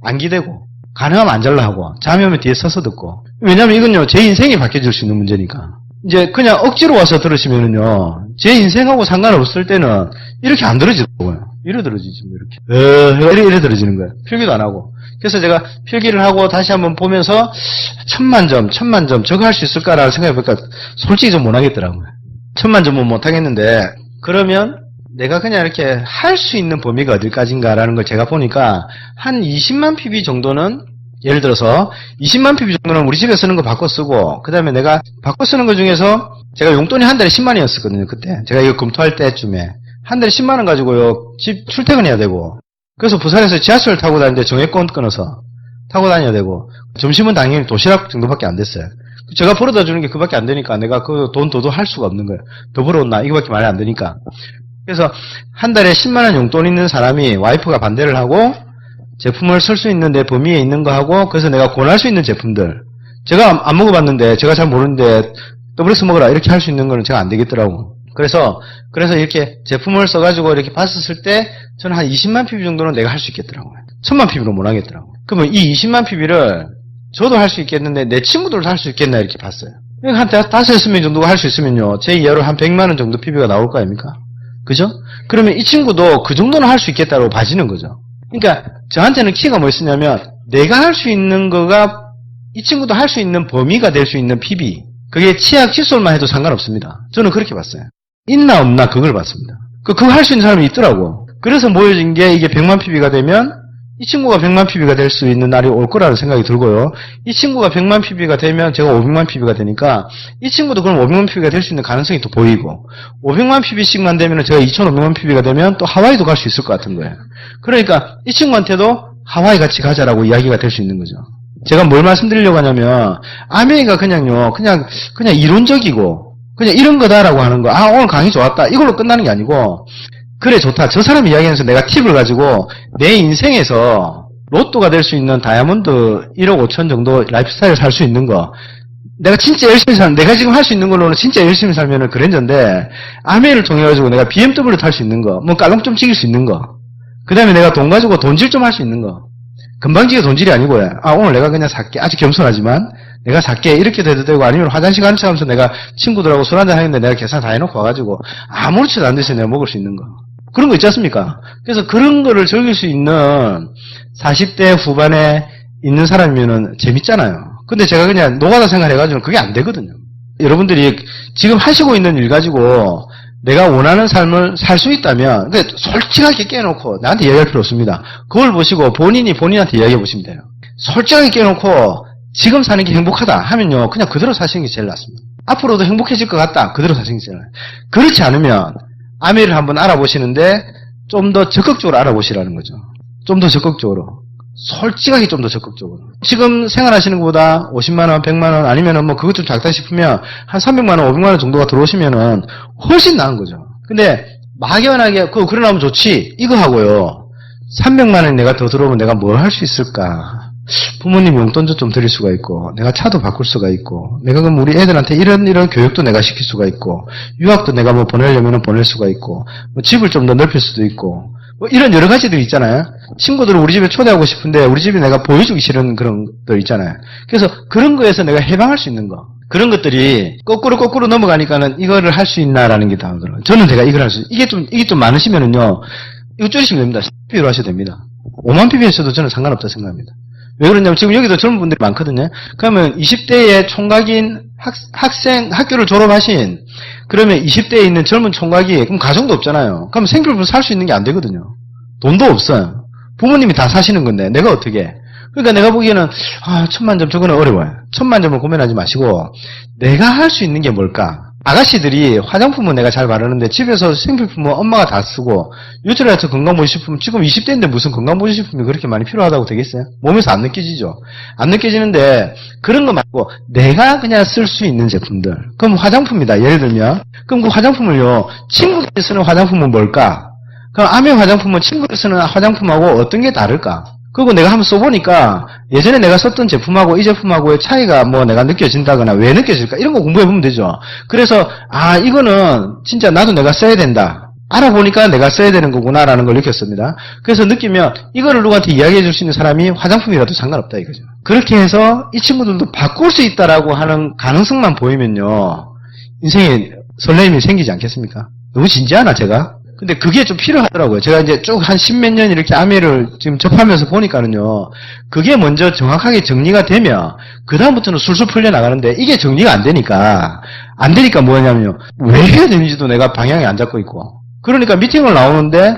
안 기대고 가능하면 안 잘라 하고 잠이 오면 뒤에 서서 듣고 왜냐면 이건요 제 인생이 바뀌어질 수 있는 문제니까 이제 그냥 억지로 와서 들으시면은요 제 인생하고 상관없을 때는 이렇게 안 들어지더라고요. 이래 들어지지 이렇게 이래 들어지는 거예요. 필기도 안 하고 그래서 제가 필기를 하고 다시 한번 보면서 천만 점 저거 할 수 있을까라는 생각해보니까 솔직히 좀 못하겠더라고요. 1000만 점은 못하겠는데 그러면 내가 그냥 이렇게 할 수 있는 범위가 어디까지인가라는 걸 제가 보니까 한 20만 pb 정도는 예를 들어서 20만 pb 정도는 우리 집에 쓰는 거 바꿔 쓰고 그 다음에 내가 바꿔 쓰는 거 중에서 제가 용돈이 한 달에 10만 원이었었거든요. 그때 제가 이거 검토할 때쯤에 한 달에 10만 원 가지고요 집 출퇴근해야 되고 그래서 부산에서 지하철 타고 다니는데 정액권 끊어서 타고 다녀야 되고 점심은 당연히 도시락 정도밖에 안 됐어요. 제가 벌어다 주는 게 그밖에 안 되니까 내가 그 돈 더도 할 수가 없는 거예요. 더 벌어온나 이거밖에 말이 안 되니까. 그래서 한 달에 10만 원 용돈 있는 사람이 와이프가 반대를 하고 제품을 쓸 수 있는 내 범위에 있는 거 하고 그래서 내가 권할 수 있는 제품들 제가 안 먹어봤는데 제가 잘 모르는데 WS 먹어라 이렇게 할 수 있는 거는 제가 안 되겠더라고. 그래서 이렇게 제품을 써가지고 이렇게 봤었을 때 저는 한 20만 pb 정도는 내가 할 수 있겠더라고요. 1000만 pb로 못 하겠더라고요. 그러면 이 20만 pb를 저도 할 수 있겠는데 내 친구들도 할 수 있겠나 이렇게 봤어요. 한 5-6명 정도가 할 수 있으면요. 제 이하로 한 100만 원 정도 pb가 나올 거 아닙니까? 그죠? 그러면 이 친구도 그 정도는 할 수 있겠다고 봐지는 거죠. 그러니까 저한테는 키가 뭐였냐면 내가 할 수 있는 거가 이 친구도 할 수 있는 범위가 될 수 있는 pb 그게 치약 칫솔만 해도 상관없습니다. 저는 그렇게 봤어요. 있나 없나 그걸 봤습니다. 그거 할 수 있는 사람이 있더라고. 그래서 모여진 게 이게 100만 pb가 되면 이 친구가 100만 pb가 될 수 있는 날이 올 거라는 생각이 들고요. 이 친구가 100만 pb가 되면 제가 500만 pb가 되니까 이 친구도 그럼 500만 pb가 될 수 있는 가능성이 또 보이고 500만 pb씩만 되면 제가 2500만 pb가 되면 또 하와이도 갈 수 있을 것 같은 거예요. 그러니까 이 친구한테도 하와이 같이 가자라고 이야기가 될 수 있는 거죠. 제가 뭘 말씀드리려고 하냐면 아메이가 그냥요 그냥 이론적이고 그냥 이런 거다라고 하는 거 아 오늘 강의 좋았다 이걸로 끝나는 게 아니고 그래 좋다. 저 사람 이야기하면서 내가 팁을 가지고 내 인생에서 로또가 될 수 있는 다이아몬드 1억 5천 정도 라이프스타일을 살 수 있는 거 내가 진짜 열심히 살면 내가 지금 할 수 있는 걸로는 진짜 열심히 살면은 그랜저인데 아메이를 통해 가지고 내가 BMW 탈 수 있는 거 뭐 깔롱 좀 찍일 수 있는 거 그 다음에 내가 돈 가지고 돈질 좀 할 수 있는 거 금방지게 돈질이 아니고요. 아 오늘 내가 그냥 살게 아직 겸손하지만 내가 살게 이렇게 돼도 되고 아니면 화장실 간척하면서 내가 친구들하고 술 한잔 하는데 내가 계산 다 해놓고 와가지고 아무렇지도 않듯이 내가 먹을 수 있는 거 그런 거 있지 않습니까? 그래서 그런 거를 즐길 수 있는 40대 후반에 있는 사람이면은 재밌잖아요. 근데 제가 그냥 노가다 생활해가지고 그게 안 되거든요. 여러분들이 지금 하시고 있는 일 가지고 내가 원하는 삶을 살 수 있다면 솔직하게 깨놓고 나한테 이야기할 필요 없습니다. 그걸 보시고 본인이 본인한테 이야기해 보시면 돼요. 솔직하게 깨놓고 지금 사는 게 행복하다 하면요 그냥 그대로 사시는 게 제일 낫습니다. 앞으로도 행복해질 것 같다 그대로 사시는 게 제일 나아요. 그렇지 않으면 아메이를 한번 알아보시는데 좀 더 적극적으로 알아보시라는 거죠. 좀 더 적극적으로 솔직하게 좀 더 적극적으로 지금 생활하시는 것보다 50만원 100만원 아니면은 뭐 그것 좀 작다 싶으면 한 300만원 500만원 정도가 들어오시면은 훨씬 나은 거죠. 근데 막연하게 그래 나오면 좋지 이거 하고요 300만원이 내가 더 들어오면 내가 뭘 할 수 있을까. 부모님 용돈도 좀 드릴 수가 있고 내가 차도 바꿀 수가 있고 내가 그럼 우리 애들한테 이런 교육도 내가 시킬 수가 있고 유학도 내가 뭐 보내려면 보낼 수가 있고 뭐 집을 좀 더 넓힐 수도 있고 뭐 이런 여러 가지들이 있잖아요. 친구들을 우리 집에 초대하고 싶은데 우리 집에 내가 보여주기 싫은 그런 것들 있잖아요. 그래서 그런 거에서 내가 해방할 수 있는 거 그런 것들이 거꾸로 넘어가니까는 이거를 할 수 있나라는 게 다르더라고요. 저는 제가 이걸 할 수 이게 좀 많으시면은요 이거 줄이시면 됩니다. 10pb로 하셔도 됩니다. 5만 pb 했어도 저는 상관없다 생각합니다. 왜 그러냐면 지금 여기도 젊은 분들이 많거든요. 그러면 20대의 총각인 학교를 졸업하신 그러면 20대에 있는 젊은 총각이 그럼 가정도 없잖아요. 그럼 생필품 살 수 있는 게 안 되거든요. 돈도 없어요. 부모님이 다 사시는 건데 내가 어떻게 해. 그러니까 내가 보기에는 1000만 점 저거는 어려워요. 1000만 점을 고민하지 마시고 내가 할 수 있는 게 뭘까? 아가씨들이 화장품은 내가 잘 바르는데 집에서 생필품은 엄마가 다 쓰고 뉴트리라이트 건강보조식품 지금 20대인데 무슨 건강보조식품이 그렇게 많이 필요하다고 되겠어요? 몸에서 안 느껴지죠. 안 느껴지는데 그런 거 말고 내가 그냥 쓸 수 있는 제품들. 그럼 화장품이다. 예를 들면 그럼 그 화장품을요. 친구들이 쓰는 화장품은 뭘까? 그럼 아메 화장품은 친구들이 쓰는 화장품하고 어떤 게 다를까? 그리고 내가 한번 써보니까 예전에 내가 썼던 제품하고 이 제품하고의 차이가 뭐 내가 느껴진다거나 왜 느껴질까 이런 거 공부해보면 되죠. 그래서 아 이거는 진짜 나도 내가 써야 된다. 알아보니까 내가 써야 되는 거구나라는 걸 느꼈습니다. 그래서 느끼면 이거를 누구한테 이야기해 줄 수 있는 사람이 화장품이라도 상관없다 이거죠. 그렇게 해서 이 친구들도 바꿀 수 있다라고 하는 가능성만 보이면요. 인생에 설레임이 생기지 않겠습니까? 너무 진지하나 제가? 근데 그게 좀 필요하더라고요. 제가 이제 쭉 한 십몇 년 이렇게 아메를 지금 접하면서 보니까는요. 그게 먼저 정확하게 정리가 되면 그다음부터는 술술 풀려나가는데 이게 정리가 안 되니까 뭐냐면요. 왜 해야 되는지도 내가 방향이 안 잡고 있고. 그러니까 미팅을 나오는데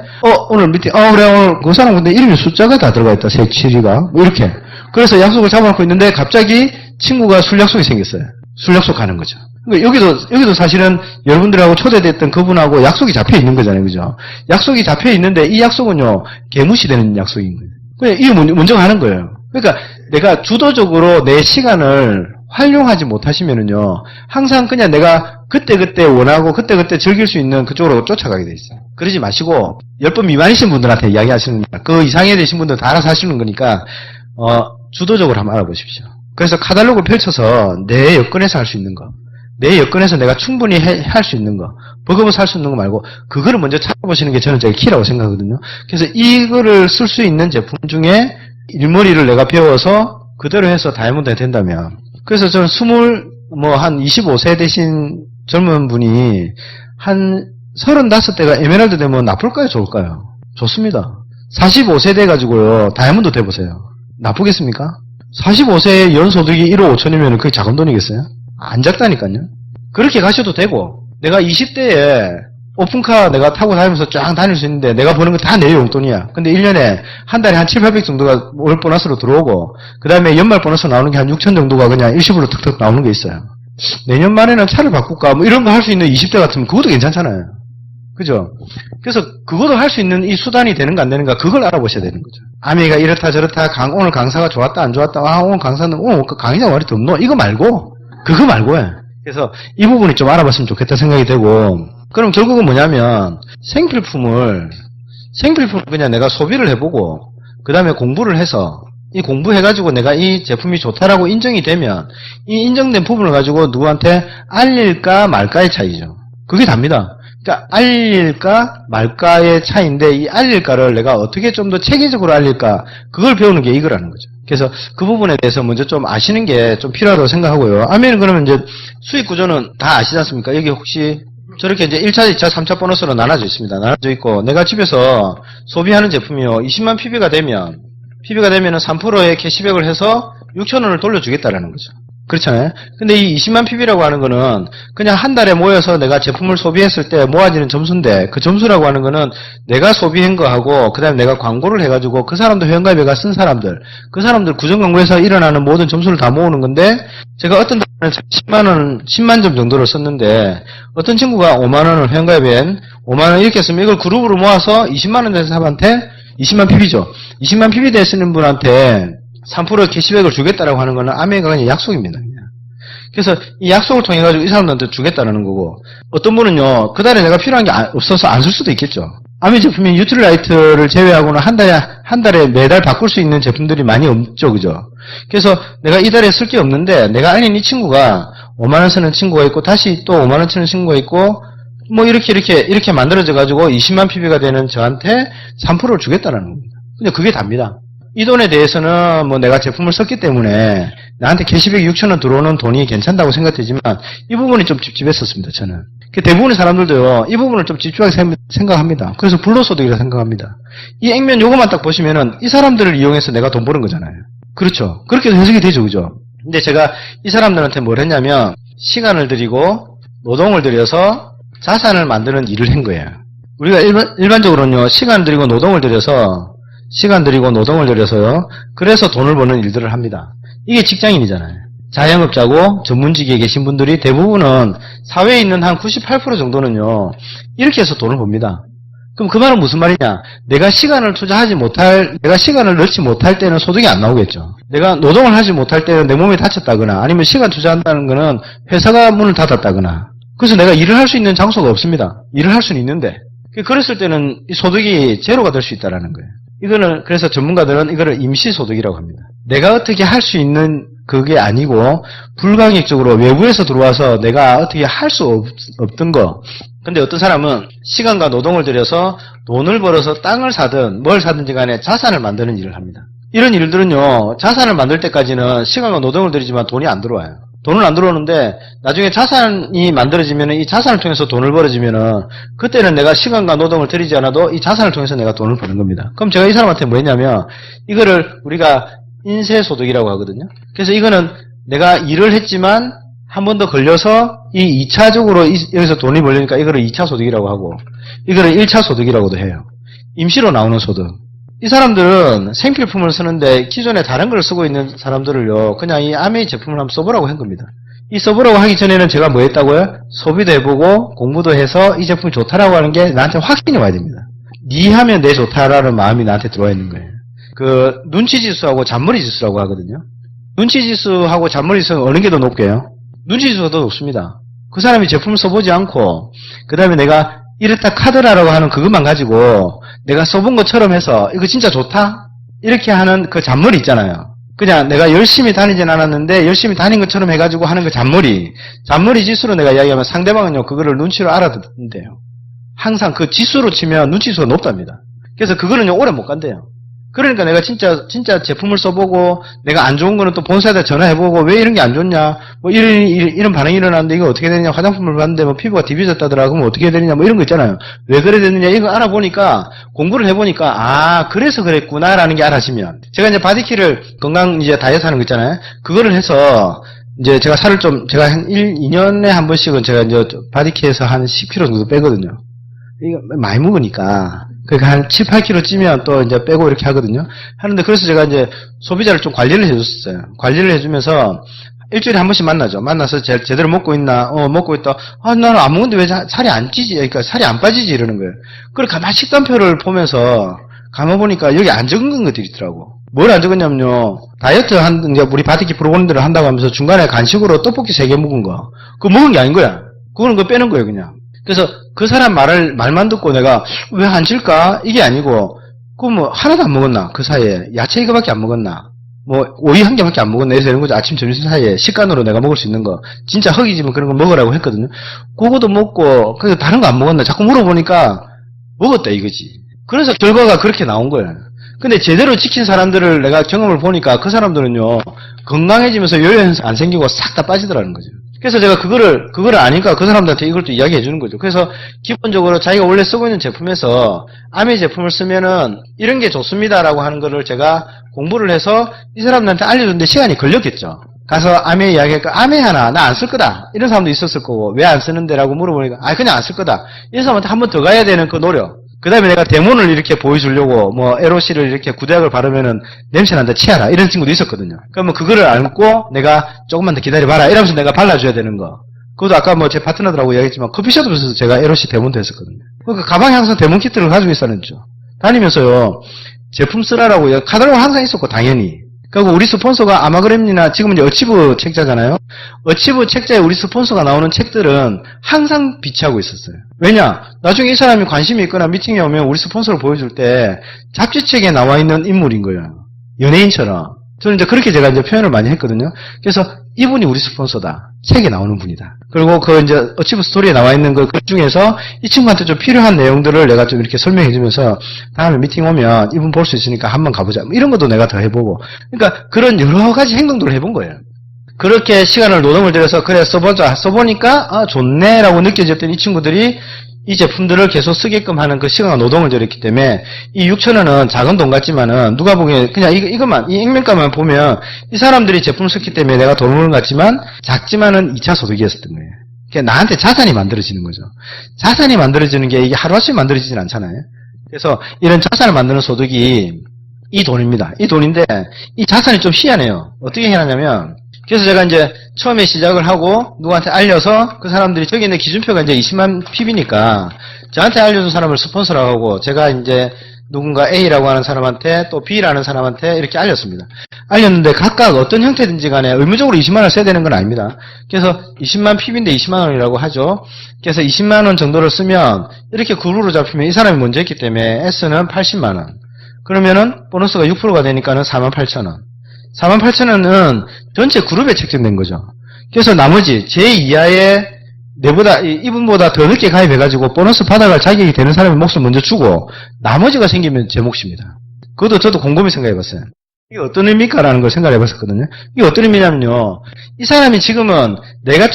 오늘 미팅 그래 오늘 그 사람 근데 이름이 숫자가 다 들어가 있다. 7이가 뭐 이렇게. 그래서 약속을 잡아놓고 있는데 갑자기 친구가 술 약속이 생겼어요. 술 약속 가는 거죠. 여기도 사실은 여러분들하고 초대됐던 그분하고 약속이 잡혀 있는 거잖아요. 그죠? 약속이 잡혀 있는데 이 약속은요, 개무시되는 약속인 거예요. 그냥 이게 먼저 가는 거예요. 그러니까 내가 주도적으로 내 시간을 활용하지 못하시면은요, 항상 그냥 내가 그때그때 원하고 그때그때 즐길 수 있는 그쪽으로 쫓아가게 돼 있어요. 그러지 마시고, 10번 미만이신 분들한테 이야기하시는 거니까, 그 이상이 되신 분들 다 알아서 하시는 거니까, 주도적으로 한번 알아보십시오. 그래서 카탈로그를 펼쳐서 내 여건에서 할 수 있는 거. 내 여건에서 내가 충분히 할 수 있는 거, 버거워서 할 수 있는 거 말고 그거를 먼저 찾아보시는 게 저는 제일 키라고 생각하거든요. 그래서 이거를 쓸 수 있는 제품 중에 일머리를 내가 배워서 그대로 해서 다이아몬드가 된다면, 그래서 저는 한 25세 되신 젊은 분이 한 35대가 에메랄드 되면 나쁠까요, 좋을까요? 좋습니다. 45세 돼가지고요 다이아몬드 돼보세요. 나쁘겠습니까? 45세의 연소득이 1억 5천이면 그게 작은 돈이겠어요? 안 작다니까요. 그렇게 가셔도 되고, 내가 20대에 오픈카 내가 타고 다니면서 쫙 다닐 수 있는데 내가 버는 거 다 내 용돈이야. 근데 1년에 한 달에 한 7, 800 정도가 월 보너스로 들어오고, 그 다음에 연말 보너스 나오는 게 한 6천 정도가 그냥 일시불로 툭툭 나오는 게 있어요. 내년 말에는 차를 바꿀까? 뭐 이런 거 할 수 있는 20대 같으면 그것도 괜찮잖아요. 그죠? 그래서 그것도 할 수 있는 이 수단이 되는가 안 되는가 그걸 알아보셔야 되는 거죠. 아미가 이렇다 저렇다 오늘 강사가 좋았다 안 좋았다 오늘 강사는 오늘 그 강의자 말이 덥노 이거 말고 그거 말고요. 그래서 이 부분이 좀 알아봤으면 좋겠다 생각이 되고, 그럼 결국은 뭐냐면 생필품을 그냥 내가 소비를 해보고 그 다음에 공부를 해서 이 공부해가지고 내가 이 제품이 좋다라고 인정이 되면 이 인정된 부분을 가지고 누구한테 알릴까 말까의 차이죠. 그게 답니다. 그러니까 알릴까 말까의 차이인데 이 알릴까를 내가 어떻게 좀 더 체계적으로 알릴까 그걸 배우는 게 이거라는 거죠. 그래서 그 부분에 대해서 먼저 좀 아시는 게 좀 필요하다고 생각하고요. 아멘 그러면 이제 수익 구조는 다 아시지 않습니까? 여기 혹시 저렇게 이제 1차, 2차, 3차 보너스로 나눠져 있습니다. 나눠져 있고 내가 집에서 소비하는 제품이요. 20만 PB가 되면은 3%의 캐시백을 해서 6,000원을 돌려주겠다라는 거죠. 그렇잖아요. 근데 이 20만 PB라고 하는 거는 그냥 한 달에 모여서 내가 제품을 소비했을 때 모아지는 점수인데, 그 점수라고 하는 거는 내가 소비한 거하고 그 다음에 내가 광고를 해가지고 그 사람도 회원가입회가 쓴 사람들, 그 사람들 구정광고에서 일어나는 모든 점수를 다 모으는 건데, 제가 어떤 달에는 10만 점 정도를 썼는데 어떤 친구가 5만원을 회원가입엔 5만원 이렇게 쓰면 이걸 그룹으로 모아서 20만원 된 사람한테 20만 PB죠. 20만 PB 되시는 분한테 3% 캐시백을 주겠다라고 하는 거는 아메가 그냥 약속입니다. 그냥. 그래서 이 약속을 통해 가지고 이 사람들한테 주겠다라는 거고, 어떤 분은요 그 달에 내가 필요한 게 없어서 안 쓸 수도 있겠죠. 아메 제품이 뉴트리라이트를 제외하고는 한 달에 매달 바꿀 수 있는 제품들이 많이 없죠, 그죠? 그래서 내가 이 달에 쓸 게 없는데 내가 알린 이 친구가 5만 원 쓰는 친구가 있고 다시 또 5만 원 쓰는 친구가 있고 뭐 이렇게 만들어져 가지고 20만 PB가 되는 저한테 3%를 주겠다라는 겁니다. 근데 그게 답니다. 이 돈에 대해서는 뭐 내가 제품을 썼기 때문에 나한테 캐시백 6,000원 들어오는 돈이 괜찮다고 생각되지만 이 부분이 좀 찝찝했었습니다, 저는. 대부분의 사람들도요, 이 부분을 좀 찝찝하게 생각합니다. 그래서 불로소득이라 생각합니다. 이 액면 요거만 딱 보시면은 이 사람들을 이용해서 내가 돈 버는 거잖아요. 그렇죠. 그렇게 해석이 되죠, 그죠? 근데 제가 이 사람들한테 뭘 했냐면, 시간을 들이고 노동을 들여서 자산을 만드는 일을 한 거예요. 우리가 일반적으로는요, 시간 들이고 노동을 들여서요, 그래서 돈을 버는 일들을 합니다. 이게 직장인이잖아요. 자영업자고 전문직에 계신 분들이 대부분은 사회에 있는 한 98% 정도는요, 이렇게 해서 돈을 법니다. 그럼 그 말은 무슨 말이냐? 내가 시간을 넣지 못할 때는 소득이 안 나오겠죠. 내가 노동을 하지 못할 때는 내 몸이 다쳤다거나 아니면 시간 투자한다는 거는 회사가 문을 닫았다거나 그래서 내가 일을 할 수 있는 장소가 없습니다. 일을 할 수는 있는데. 그랬을 때는 이 소득이 제로가 될 수 있다는 거예요. 이거는 그래서 전문가들은 이거를 임시소득이라고 합니다. 내가 어떻게 할 수 있는 그게 아니고 불가항력적으로 외부에서 들어와서 내가 어떻게 할 수 없던 거. 근데 어떤 사람은 시간과 노동을 들여서 돈을 벌어서 땅을 사든 뭘 사든지 간에 자산을 만드는 일을 합니다. 이런 일들은요, 자산을 만들 때까지는 시간과 노동을 들이지만 돈이 안 들어와요. 돈은 안 들어오는데 나중에 자산이 만들어지면 이 자산을 통해서 돈을 벌어지면은 그때는 내가 시간과 노동을 들이지 않아도 이 자산을 통해서 내가 돈을 버는 겁니다. 그럼 제가 이 사람한테 뭐 했냐면 이거를 우리가 인쇄소득이라고 하거든요. 그래서 이거는 내가 일을 했지만 한 번 더 걸려서 이 2차적으로 여기서 돈이 벌리니까 이거를 2차 소득이라고 하고 이거를 1차 소득이라고도 해요. 임시로 나오는 소득. 이 사람들은 생필품을 쓰는데 기존에 다른 걸 쓰고 있는 사람들을요, 그냥 이 아메이 제품을 한번 써보라고 한 겁니다. 이 써보라고 하기 전에는 제가 뭐 했다고요? 소비도 해보고 공부도 해서 이 제품이 좋다라고 하는 게 나한테 확신이 와야 됩니다. 니 하면 내 좋다라는 마음이 나한테 들어와 있는 거예요. 그 눈치지수하고 잔머리지수라고 하거든요. 눈치지수하고 잔머리지수는 어느 게 더 높게요? 눈치지수가 더 높습니다. 그 사람이 제품을 써보지 않고 그 다음에 내가 이랬다 카드라라고 하는 그것만 가지고 내가 써본 것처럼 해서 이거 진짜 좋다? 이렇게 하는 그 잔머리 있잖아요. 그냥 내가 열심히 다니진 않았는데 열심히 다닌 것처럼 해가지고 하는 그 잔머리 지수로 내가 이야기하면 상대방은요 그거를 눈치로 알아듣는데요. 항상 그 지수로 치면 눈치수가 높답니다. 그래서 그거는요 오래 못 간대요. 그러니까 내가 진짜 제품을 써보고 내가 안 좋은 거는 또 본사에다 전화해보고 왜 이런 게 안 좋냐 뭐 이런 반응이 일어났는데 이거 어떻게 되느냐 화장품을 봤는데 뭐 피부가 뒤비졌다더라 그러면 어떻게 되느냐 뭐 이런 거 있잖아요. 왜 그래 됐느냐 이거 알아보니까 공부를 해보니까 아 그래서 그랬구나라는 게 알아지면 제가 이제 바디키를 건강 이제 다이어트 하는 거 있잖아요. 그거를 해서 이제 제가 살을 좀 제가 한 2년에 한 번씩은 제가 이제 바디키에서 한 10kg 정도 빼거든요. 이거 많이 먹으니까 그러니까 한 7, 8kg 찌면 또 이제 빼고 이렇게 하거든요. 하는데 그래서 제가 이제 소비자를 좀 관리를 해줬어요. 관리를 해주면서 일주일에 한 번씩 만나죠. 만나서 제대로 먹고 있나, 먹고 있다. 아, 나는 안 먹는데 왜 살이 안 찌지? 그러니까 살이 안 빠지지? 이러는 거예요. 그걸 가만히 식단표를 보면서 가만보니까 여기 안 적은 것들이 있더라고. 뭘 안 적었냐면요. 다이어트 이제 우리 바디키 프로그램들을 한다고 하면서 중간에 간식으로 떡볶이 3개 먹은 거. 그거 먹은 게 아닌 거야. 그거는 그거 빼는 거예요, 그냥. 그래서 그 사람 말만 듣고 내가 왜 안 찔까? 이게 아니고, 그거 뭐 하나도 안 먹었나? 그 사이에. 야채 이거밖에 안 먹었나? 뭐, 오이 한 개밖에 안 먹었나? 해서 이런 거죠. 아침, 점심 사이에 식간으로 내가 먹을 수 있는 거. 진짜 허기지면 그런 거 먹으라고 했거든요. 그거도 먹고, 그래서 다른 거 안 먹었나? 자꾸 물어보니까 먹었다 이거지. 그래서 결과가 그렇게 나온 거예요. 근데 제대로 지킨 사람들을 내가 경험을 보니까 그 사람들은요, 건강해지면서 요요현상 안 생기고 싹 다 빠지더라는 거죠. 그래서 제가 그거를 아니까 그 사람들한테 이걸 또 이야기해 주는 거죠. 그래서 기본적으로 자기가 원래 쓰고 있는 제품에서 아메 제품을 쓰면은 이런 게 좋습니다라고 하는 거를 제가 공부를 해서 이 사람들한테 알려주는데 시간이 걸렸겠죠. 가서 아메 이야기하니까 아메 하나 나 안 쓸 거다. 이런 사람도 있었을 거고 왜 안 쓰는데라고 물어보니까 아 그냥 안 쓸 거다. 이런 사람한테 한 번 더 가야 되는 그 노력. 그 다음에 내가 데모를 이렇게 보여주려고, LOC를 이렇게 구대약을 바르면은 냄새난다, 치아라. 이런 친구도 있었거든요. 그러면 그거를 알고 내가 조금만 더 기다려봐라. 이러면서 내가 발라줘야 되는 거. 그것도 아까 제 파트너들하고 이야기했지만 커피숍에서 제가 LOC 데모도 했었거든요. 그러니까 가방에 항상 데모 키트를 가지고 있었는죠. 다니면서요, 제품 쓰라라고 카달로그 항상 있었고, 당연히. 그리고 우리 스폰서가 아마그램이나 지금은 이제 어치브 책자잖아요. 어치브 책자에 우리 스폰서가 나오는 책들은 항상 비치하고 있었어요. 왜냐? 나중에 이 사람이 관심이 있거나 미팅에 오면 우리 스폰서를 보여줄 때 잡지책에 나와 있는 인물인 거예요. 연예인처럼. 저는 이제 그렇게 제가 이제 표현을 많이 했거든요. 그래서 이분이 우리 스폰서다. 책에 나오는 분이다. 그리고 그 이제 어치브 스토리에 나와 있는 그 중에서 이 친구한테 좀 필요한 내용들을 내가 좀 이렇게 설명해 주면서 다음에 미팅 오면 이분 볼 수 있으니까 한번 가보자. 이런 것도 내가 더 해보고. 그러니까 그런 여러 가지 행동들을 해본 거예요. 그렇게 시간을 노동을 들여서 그래 써보자. 써보니까 아 좋네라고 느껴졌던 이 친구들이 이 제품들을 계속 쓰게끔 하는 그 시간과 노동을 들였기 때문에 이 6,000원은 작은 돈 같지만은 누가 보기에 그냥 이것만 이 액면가만 보면 이 사람들이 제품을 썼기 때문에 내가 돈을 버는 것 같지만 작지만은 2차 소득이었던 거예요. 그러니까 나한테 자산이 만들어지는 거죠. 자산이 만들어지는 게 이게 하루아침에 만들어지진 않잖아요. 그래서 이런 자산을 만드는 소득이 이 돈입니다. 이 돈인데 이 자산이 좀 희한해요. 어떻게 희한하냐면 그래서 제가 이제 처음에 시작을 하고 누구한테 알려서 그 사람들이 저기 있는 기준표가 이제 20만 PB니까 저한테 알려준 사람을 스폰서라고 하고 제가 이제 누군가 A라고 하는 사람한테 또 B라는 사람한테 이렇게 알렸습니다. 알렸는데 각각 어떤 형태든지 간에 의무적으로 20만 원을 써야 되는 건 아닙니다. 그래서 20만 PB인데 20만 원이라고 하죠. 그래서 20만 원 정도를 쓰면 이렇게 그룹으로 잡히면 이 사람이 먼저 했기 때문에 S는 80만 원. 그러면은 보너스가 6%가 되니까는 48,000원. 48,000원은 전체 그룹에 책정된 거죠. 그래서 나머지 제 이하의 이분보다 더 늦게 가입해가지고 보너스 받아갈 자격이 되는 사람의 몫을 먼저 주고 나머지가 생기면 제 몫입니다. 그것도 저도 곰곰이 생각해봤어요. 이게 어떤 의미일까라는 걸 생각해봤었거든요. 이게 어떤 의미냐면요. 이 사람이 지금은 내가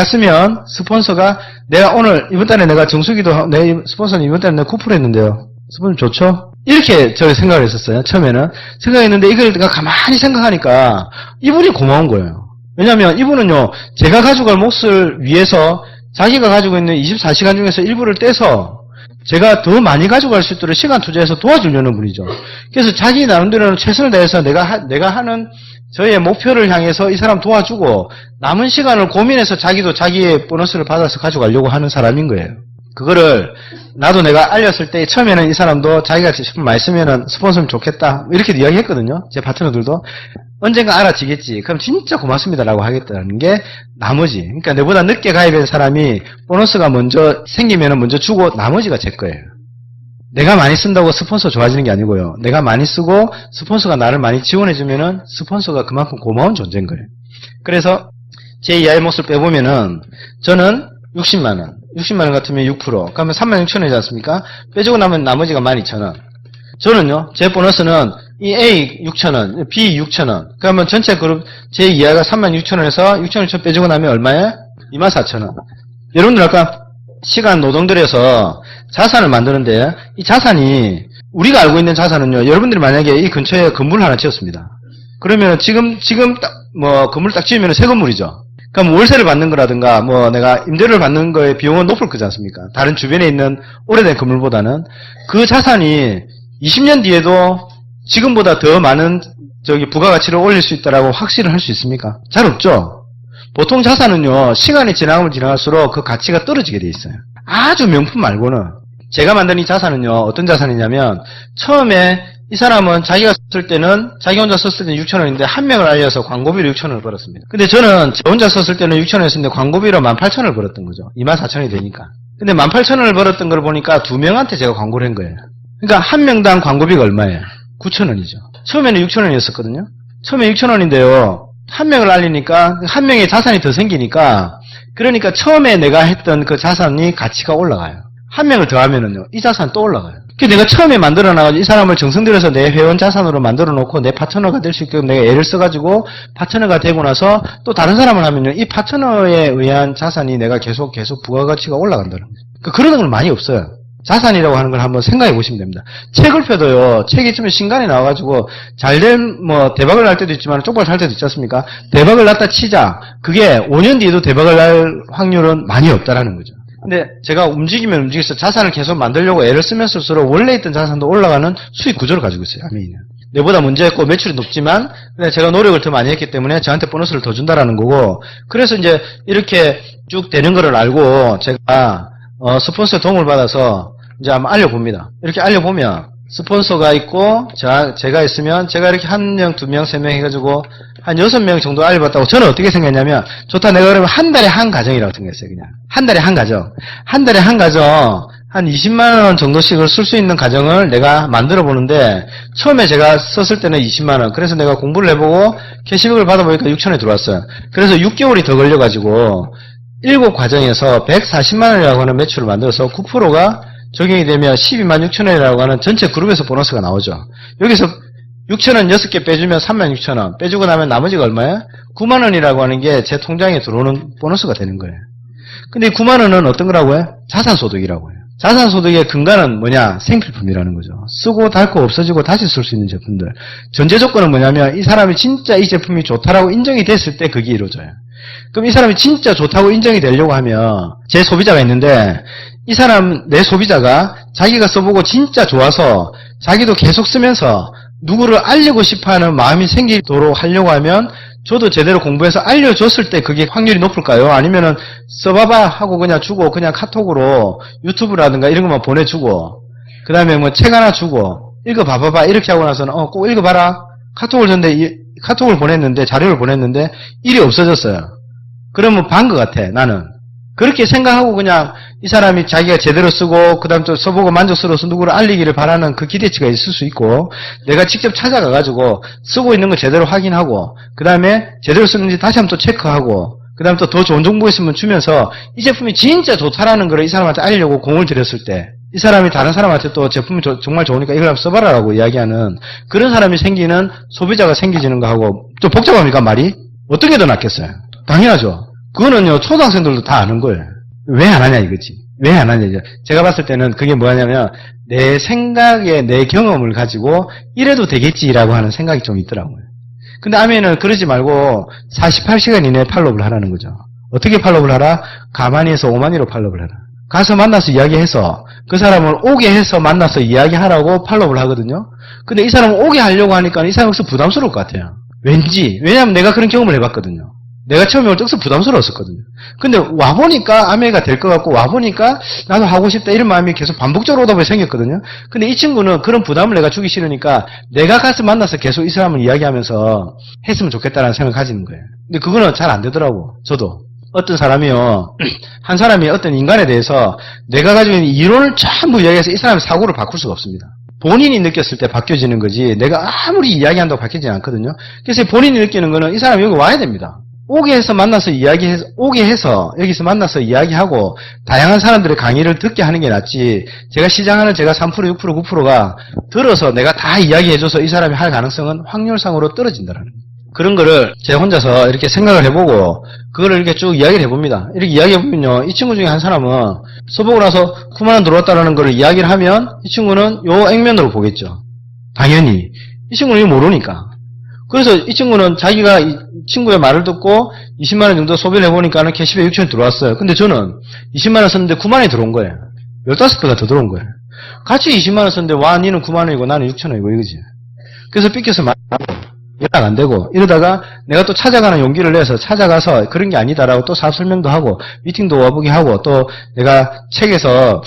쓰면 스폰서가 내가 오늘 이번 달에 내가 정수기도 내 스폰서는 이번 달에 내가 9% 했는데요. 스폰서 좋죠? 이렇게 저 생각을 했었어요. 처음에는 생각했는데 이걸 내가 가만히 생각하니까 이분이 고마운 거예요. 왜냐하면 이분은요, 제가 가져갈 몫을 위해서 자기가 가지고 있는 24시간 중에서 일부를 떼서 제가 더 많이 가져갈 수 있도록 시간 투자해서 도와주려는 분이죠. 그래서 자기 나름대로는 최선을 다해서 내가 하는 저의 목표를 향해서 이 사람 도와주고 남은 시간을 고민해서 자기도 자기의 보너스를 받아서 가져가려고 하는 사람인 거예요. 그거를 나도 내가 알렸을 때 처음에는 이 사람도 자기가 많이 쓰면은 스폰서면 좋겠다 이렇게 이야기했거든요. 제 파트너들도 언젠가 알아지겠지. 그럼 진짜 고맙습니다라고 하겠다는 게 나머지. 그러니까 내보다 늦게 가입한 사람이 보너스가 먼저 생기면은 먼저 주고 나머지가 제 거예요. 내가 많이 쓴다고 스폰서 좋아지는 게 아니고요. 내가 많이 쓰고 스폰서가 나를 많이 지원해주면은 스폰서가 그만큼 고마운 존재인 거예요. 그래서 제 이하의 몫을 빼보면은 저는 60만 원. 60만 원 같으면 6%. 그러면 36,000원이지 않습니까? 빼주고 나면 나머지가 12,000원. 저는요, 제 보너스는 이 A 6,000원, B 6,000원. 그러면 전체 그룹 제 이하가 36,000원에서 6,000원 빼주고 나면 얼마에? 24,000원. 여러분들 아까 시간 노동 들여서 자산을 만드는데 이 자산이 우리가 알고 있는 자산은요, 여러분들이 만약에 이 근처에 건물을 하나 지었습니다. 그러면 지금 딱 건물 딱 지으면 새 건물이죠. 그럼 월세를 받는 거라든가 내가 임대료를 받는 거에 비용은 높을 거지 않습니까? 다른 주변에 있는 오래된 건물보다는 그 자산이 20년 뒤에도 지금보다 더 많은 부가가치를 올릴 수 있다라고 확신을 할 수 있습니까? 잘 없죠. 보통 자산은요, 시간이 지나가면 지나갈수록 그 가치가 떨어지게 돼 있어요. 아주 명품 말고는. 제가 만든 이 자산은요, 어떤 자산이냐면 처음에 이 사람은 자기가 썼을 때는 자기 혼자 썼을 때는 6,000원인데 한 명을 알려서 광고비로 6,000원을 벌었습니다. 근데 저는 저 혼자 썼을 때는 6,000원이었는데 광고비로 18,000원을 벌었던 거죠. 24,000원이 되니까. 근데 18,000원을 벌었던 걸 보니까 두 명한테 제가 광고를 한 거예요. 그러니까 한 명당 광고비가 얼마예요? 9,000원이죠. 처음에는 6,000원이었었거든요. 처음에 6,000원인데요. 한 명을 알리니까 한 명의 자산이 더 생기니까 그러니까 처음에 내가 했던 그 자산이 가치가 올라가요. 한 명을 더 하면은요. 이 자산 또 올라가요. 내가 처음에 만들어놔가지고 이 사람을 정성 들여서 내 회원 자산으로 만들어놓고 내 파트너가 될 수 있게끔 내가 애를 써가지고 파트너가 되고 나서 또 다른 사람을 하면요. 이 파트너에 의한 자산이 내가 계속 부가가치가 올라간다는 거죠. 그런 건 많이 없어요. 자산이라고 하는 걸 한번 생각해 보시면 됩니다. 책을 펴도요, 책이 있으면 신간이 나와가지고, 대박을 날 때도 있지만, 쪽발 살 때도 있지 않습니까? 대박을 났다 치자. 그게 5년 뒤에도 대박을 날 확률은 많이 없다라는 거죠. 근데 제가 움직이면 움직여서 자산을 계속 만들려고 애를 쓰면 쓸수록 원래 있던 자산도 올라가는 수익 구조를 가지고 있어요, 아메이는. 내보다 먼저 했고 매출이 높지만, 근데 제가 노력을 더 많이 했기 때문에 저한테 보너스를 더 준다라는 거고, 그래서 이제 이렇게 쭉 되는 거를 알고, 제가, 스폰서 도움을 받아서 이제 한번 알려봅니다. 이렇게 알려보면 스폰서가 있고 제가 있으면 제가 이렇게 1명, 2명, 3명 해가지고 한 6명 정도 알려봤다고 저는 어떻게 생각했냐면 좋다 내가 그러면 한 달에 한 가정이라고 생각했어요. 그냥 한 달에 한 가정 한 20만 원 정도씩을 쓸 수 있는 가정을 내가 만들어 보는데 처음에 제가 썼을 때는 20만 원. 그래서 내가 공부를 해보고 캐시백을 받아보니까 6,000원이 들어왔어요. 그래서 6개월이 더 걸려가지고 7과정에서 140만 원이라고 하는 매출을 만들어서 9%가 적용이 되면 12만 6천 원이라고 하는 전체 그룹에서 보너스가 나오죠. 여기서 6천 원 6개 빼주면 3만 6천 원. 빼주고 나면 나머지가 얼마야? 9만 원이라고 하는 게 제 통장에 들어오는 보너스가 되는 거예요. 근데 9만 원은 어떤 거라고 해요? 자산소득이라고 해요. 자산소득의 근간은 뭐냐? 생필품이라는 거죠. 쓰고 닳고 없어지고 다시 쓸 수 있는 제품들. 전제 조건은 뭐냐면 이 사람이 진짜 이 제품이 좋다라고 인정이 됐을 때 그게 이루어져요. 그럼 이 사람이 진짜 좋다고 인정이 되려고 하면 제 소비자가 있는데 이 사람 내 소비자가 자기가 써보고 진짜 좋아서 자기도 계속 쓰면서 누구를 알리고 싶어하는 마음이 생기도록 하려고 하면 저도 제대로 공부해서 알려줬을 때 그게 확률이 높을까요? 아니면은 써봐봐 하고 그냥 주고 그냥 카톡으로 유튜브라든가 이런 것만 보내주고 그 다음에 뭐 책 하나 주고 읽어봐봐 이렇게 하고 나서는 꼭 읽어봐라 카톡을 줬는데 카톡을 보냈는데 자료를 보냈는데 일이 없어졌어요. 그러면 반 것 같아 나는. 그렇게 생각하고 그냥 이 사람이 자기가 제대로 쓰고 그 다음 또 써보고 만족스러워서 누구를 알리기를 바라는 그 기대치가 있을 수 있고 내가 직접 찾아가가지고 쓰고 있는 거 제대로 확인하고 그 다음에 제대로 쓰는지 다시 한번 또 체크하고 그 다음 또 더 좋은 정보 있으면 주면서 이 제품이 진짜 좋다라는 걸 이 사람한테 알리려고 공을 들였을 때 이 사람이 다른 사람한테 또 제품이 정말 좋으니까 이걸 한번 써봐라라고 이야기하는 그런 사람이 생기는 소비자가 생기지는 거하고 좀 복잡합니까 말이? 어떤 게 더 낫겠어요? 당연하죠. 그거는요 초등학생들도 다 아는 거예요. 왜 안 하냐 이거지. 왜 안 하냐 이제. 제가 봤을 때는 그게 뭐냐면 내 생각에 내 경험을 가지고 이래도 되겠지라고 하는 생각이 좀 있더라고요. 근데 아멘은 그러지 말고 48시간 이내에 팔로우를 하라는 거죠. 어떻게 팔로우를 하라? 가만히 해서 오만이로 팔로우를 하라. 가서 만나서 이야기해서 그 사람을 오게 해서 만나서 이야기하라고 팔로우를 하거든요. 근데 이 사람을 오게 하려고 하니까 이 사람이 여기서 부담스러울 것 같아요. 왠지. 왜냐하면 내가 그런 경험을 해봤거든요. 내가 처음에 올 때 부담스러웠었거든요. 근데 와보니까 아메가 될 것 같고 와보니까 나도 하고 싶다 이런 마음이 계속 반복적으로 오다 보니 생겼거든요. 근데 이 친구는 그런 부담을 내가 주기 싫으니까 내가 가서 만나서 계속 이 사람을 이야기하면서 했으면 좋겠다라는 생각을 가지는 거예요. 근데 그거는 잘 안 되더라고. 저도. 어떤 사람이요. 한 사람이 어떤 인간에 대해서 내가 가지고 있는 이론을 전부 이야기해서 이 사람의 사고를 바꿀 수가 없습니다. 본인이 느꼈을 때 바뀌어지는 거지 내가 아무리 이야기한다고 바뀌지 않거든요. 그래서 본인이 느끼는 거는 이 사람이 여기 와야 됩니다. 오게 해서 만나서 오게 해서 여기서 만나서 이야기하고 다양한 사람들의 강의를 듣게 하는 게 낫지 제가 시장하는 제가 3%, 6%, 9%가 들어서 내가 다 이야기해줘서 이 사람이 할 가능성은 확률상으로 떨어진다라는 거예요. 그런 거를 제가 혼자서 이렇게 생각을 해보고 그거를 이렇게 쭉 이야기를 해봅니다. 이렇게 이야기해보면요. 이 친구 중에 한 사람은 써보고 나서 9만원 들어왔다라는 거를 이야기를 하면 이 친구는 요 액면으로 보겠죠. 당연히. 이 친구는 이거 모르니까. 그래서 이 친구는 자기가 이 친구의 말을 듣고 20만원 정도 소비를 해보니까는 캐시백 6천원 들어왔어요. 근데 저는 20만원 썼는데 9만원이 들어온 거예요. 15배가 더 들어온 거예요. 같이 20만원 썼는데 와 니는 9만원이고 나는 6천원이고 이거지. 그래서 삐껴서 말하고 연락 안 되고 이러다가 내가 또 찾아가는 용기를 내서 찾아가서 그런 게 아니다라고 또 사업 설명도 하고 미팅도 와보게 하고 또 내가 책에서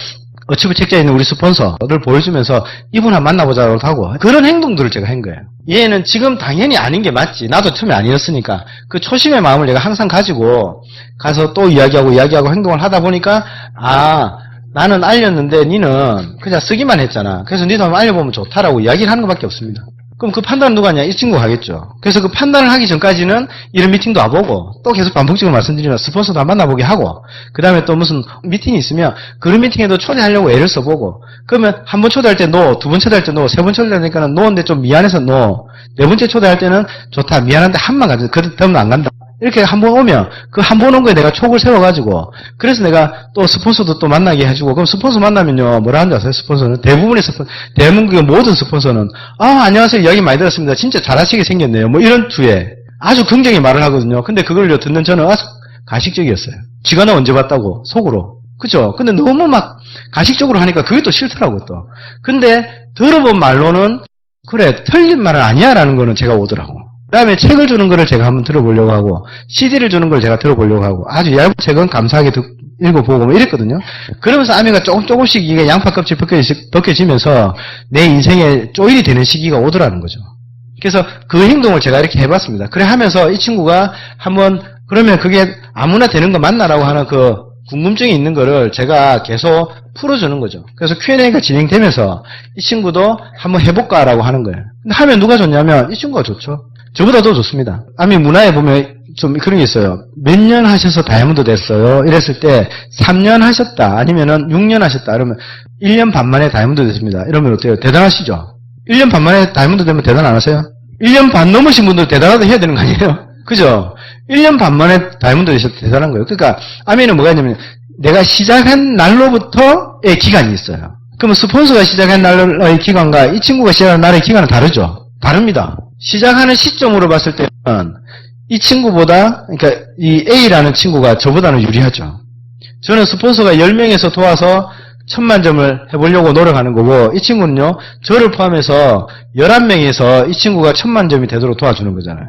어치브 책자에 있는 우리 스폰서를 보여주면서 이분 한번 만나보자고 하고 그런 행동들을 제가 한 거예요. 얘는 지금 당연히 아닌 게 맞지. 나도 처음에 아니었으니까 그 초심의 마음을 내가 항상 가지고 가서 또 이야기하고 행동을 하다 보니까 나는 알렸는데 니는 그냥 쓰기만 했잖아. 그래서 니도 한번 알려보면 좋다라고 이야기를 하는 것밖에 없습니다. 그럼 그 판단은 누가 하냐? 이 친구가 하겠죠. 그래서 그 판단을 하기 전까지는 이런 미팅도 와보고 또 계속 반복적으로 말씀드리면 스폰서도 한번 만나보게 하고 그 다음에 또 무슨 미팅이 있으면 그런 미팅에도 초대하려고 애를 써보고 그러면 한 번 초대할 때 노, 두 번 초대할 때 노, 세 번 초대하니까는 노인데 좀 미안해서 노, 네 번째 초대할 때는 좋다, 미안한데 한만 가자. 그 다음은 안 간다. 이렇게 한 번 오면 그 한 번 온 거에 내가 촉을 세워가지고 그래서 내가 또 스폰서도 또 만나게 해주고 그럼 스폰서 만나면요 뭐라 하는지 아세요? 스폰서는 대부분의 대한민국의 모든 스폰서는 안녕하세요 이야기 많이 들었습니다. 진짜 잘하시게 생겼네요. 뭐 이런 투에 아주 긍정의 말을 하거든요. 근데 그걸요 듣는 저는 아주 가식적이었어요. 지가 나 언제 봤다고 속으로 그죠? 근데 너무 막 가식적으로 하니까 그게 또 싫더라고 또. 근데 들어본 말로는 그래 틀린 말은 아니야라는 거는 제가 오더라고. 그 다음에 책을 주는 거를 제가 한번 들어보려고 하고 CD를 주는 걸 제가 들어보려고 하고 아주 얇은 책은 감사하게 읽어보고 뭐 이랬거든요. 그러면서 아미가 조금씩 이게 양파 껍질 벗겨지면서 내 인생에 쪼일이 되는 시기가 오더라는 거죠. 그래서 그 행동을 제가 이렇게 해봤습니다. 그래 하면서 이 친구가 한번 그러면 그게 아무나 되는 거 맞나라고 하는 그 궁금증이 있는 거를 제가 계속 풀어주는 거죠. 그래서 Q&A가 진행되면서 이 친구도 한번 해볼까라고 하는 거예요. 근데 하면 누가 좋냐면 이 친구가 좋죠. 저보다 더 좋습니다. 아미 문화에 보면 좀 그런 게 있어요. 몇 년 하셔서 다이아몬드 됐어요. 이랬을 때 3년 하셨다. 아니면은 6년 하셨다. 그러면 1년 반 만에 다이아몬드 됐습니다. 이러면 어때요? 대단하시죠? 1년 반 만에 다이아몬드 되면 대단 안 하세요? 1년 반 넘으신 분들 대단하다 해야 되는 거 아니에요? 그죠? 1년 반 만에 다이아몬드 되셔도 대단한 거예요. 그러니까 아미는 뭐가 있냐면 내가 시작한 날로부터의 기간이 있어요. 그러면 스폰서가 시작한 날의 기간과 이 친구가 시작한 날의 기간은 다르죠? 다릅니다. 시작하는 시점으로 봤을 때는 이 친구보다 그러니까 이 A라는 친구가 저보다는 유리하죠. 저는 스폰서가 10명에서 도와서 1000만 점을 해보려고 노력하는 거고, 이 친구는요, 저를 포함해서 11명에서 이 친구가 1000만 점이 되도록 도와주는 거잖아요.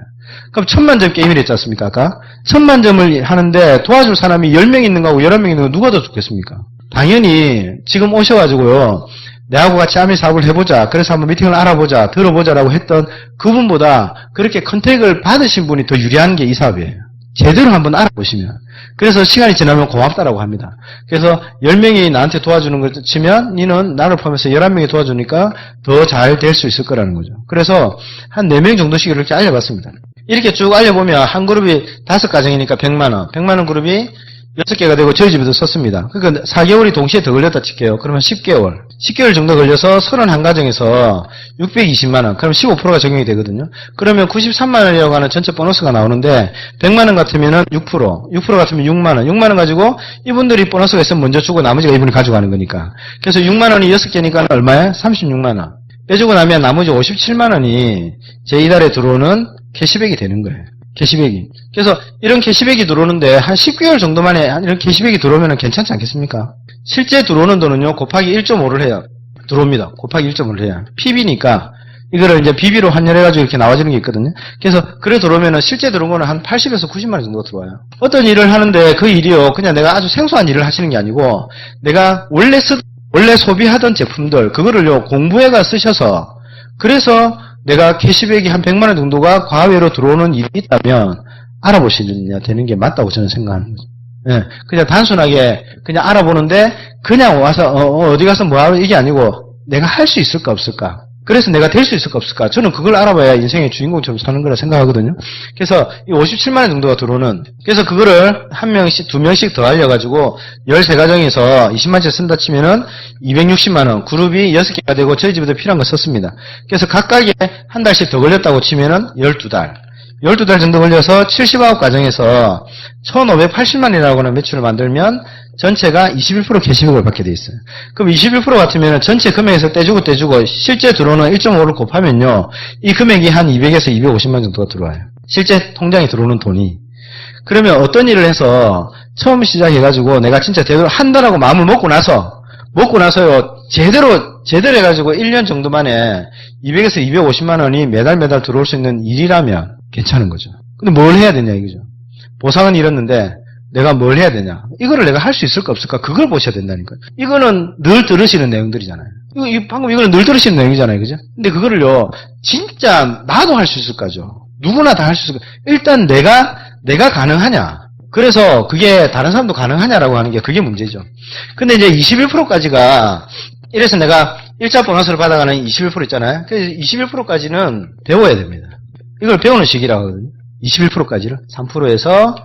그럼 1000만 점 게임을 했지 않습니까, 아까? 1000만 점을 하는데 도와줄 사람이 10명 있는 거하고 11명 있는 거 누가 더 좋겠습니까? 당연히 지금 오셔가지고요, 내하고 같이 아미 사업을 해보자, 그래서 한번 미팅을 알아보자, 들어보자라고 했던 그분보다 그렇게 컨택을 받으신 분이 더 유리한 게 이 사업이에요. 제대로 한번 알아보시면. 그래서 시간이 지나면 고맙다라고 합니다. 그래서 10명이 나한테 도와주는 걸 치면 니는 나를 포함해서 11명이 도와주니까 더 잘 될 수 있을 거라는 거죠. 그래서 한 4명 정도씩 이렇게 알려봤습니다. 이렇게 쭉 알려보면 한 그룹이 5가정이니까 100만 원. 100만 원 그룹이 6개가 되고 저희 집에도 썼습니다. 그러니까 4개월이 동시에 더 걸렸다 칠게요. 그러면 10개월. 10개월 정도 걸려서 31가정에서 620만 원. 그럼 15%가 적용이 되거든요. 그러면 93만 원이라고 하는 전체 보너스가 나오는데 100만 원 같으면은 6%. 6% 같으면 6만 원. 6만 원 가지고 이분들이 보너스가 있으면 먼저 주고 나머지가 이분이 가져가는 거니까. 그래서 6만 원이 6개니까 얼마에? 36만 원. 빼주고 나면 나머지 57만 원이 제 이달에 들어오는 캐시백이 되는 거예요. 캐시백이. 그래서 이런 캐시백이 들어오는데 한 10개월 정도 만에 이런 캐시백이 들어오면 괜찮지 않겠습니까? 실제 들어오는 돈은요, 곱하기 1.5를 해요. 들어옵니다. 곱하기 1.5를 해요. PB니까 이거를 이제 BB로 환전해가지고 이렇게 나와지는 게 있거든요. 그래서 그래 들어오면은 실제 들어온 거는 한 80에서 90만 원 정도가 들어와요. 어떤 일을 하는데 그 일이요, 그냥 내가 아주 생소한 일을 하시는 게 아니고 내가 원래 소비하던 제품들, 그거를요, 공부해가 쓰셔서 그래서 내가 캐시백이 한 100만 원 정도가 과외로 들어오는 일이 있다면 알아보시느냐 되는 게 맞다고 저는 생각하는 거죠. 예, 그냥 단순하게 그냥 알아보는데 그냥 와서 어디 가서 뭐 하고 이게 아니고 내가 할 수 있을까 없을까. 그래서 내가 될 수 있을까 없을까. 저는 그걸 알아봐야 인생의 주인공처럼 사는 거라 생각하거든요. 그래서 이 57만 원 정도가 들어오는, 그래서 그거를 한 명씩, 2명씩 더 알려가지고 13가정에서 20만째 쓴다 치면은 260만 원, 그룹이 6개가 되고 저희 집에도 필요한 거 썼습니다. 그래서 각각에 한 달씩 더 걸렸다고 치면은 12달. 12달 정도 걸려서 79가정에서 1580만이라고 하는 매출을 만들면 전체가 21% 캐시백을 받게 돼 있어요. 그럼 21% 같으면 전체 금액에서 떼주고 실제 들어오는 1.5를 곱하면요, 이 금액이 한 200에서 250만 정도가 들어와요. 실제 통장에 들어오는 돈이. 그러면 어떤 일을 해서 처음 시작해가지고 내가 진짜 제대로 한다라고 마음을 먹고 나서요, 제대로 해가지고 1년 정도 만에 200에서 250만 원이 매달 들어올 수 있는 일이라면 괜찮은 거죠. 근데 뭘 해야 되냐 이거죠. 보상은 이렇는데 내가 뭘 해야 되냐. 이거를 내가 할 수 있을까 없을까, 그걸 보셔야 된다니까요. 이거는 늘 들으시는 내용들이잖아요. 방금 이거는 늘 들으시는 내용이잖아요. 그죠? 근데 그거를요, 진짜 나도 할 수 있을까죠. 누구나 다 할 수 있을까. 일단 내가 가능하냐. 그래서 그게 다른 사람도 가능하냐라고 하는 게 그게 문제죠. 근데 이제 21%까지가, 이래서 내가 1차 보너스를 받아가는 21% 있잖아요. 그래서 21%까지는 배워야 됩니다. 이걸 배우는 시기라고 하거든요. 21%까지를. 3%에서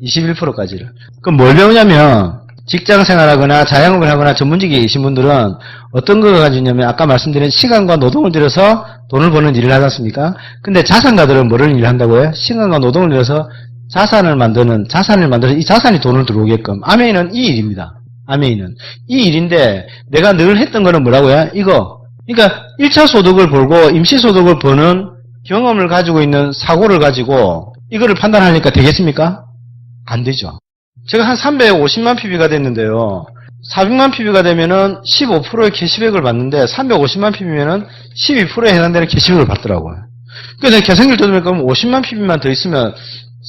21%까지를. 그럼 뭘 배우냐면, 직장 생활하거나 자영업을 하거나 전문직에 계신 분들은 어떤 걸 가지고 있냐면, 아까 말씀드린 시간과 노동을 들여서 돈을 버는 일을 하지 않습니까? 근데 자산가들은 뭐를 일을 한다고요? 시간과 노동을 들여서 자산을 만들어서 이 자산이 돈을 들어오게끔. 아메이는 이 일입니다. 아메이는. 이 일인데, 내가 늘 했던 거는 뭐라고요? 이거. 그러니까 1차 소득을 벌고 임시소득을 버는 경험을 가지고 있는 사고를 가지고 이거를 판단하니까 되겠습니까? 안 되죠. 제가 한 350만 PB가 됐는데요. 400만 PB가 되면은 15%의 캐시백을 받는데 350만 PB면은 12%에 해당되는 캐시백을 받더라고요. 그래서 내가 계산기를 뜯으면 50만 PB만 더 있으면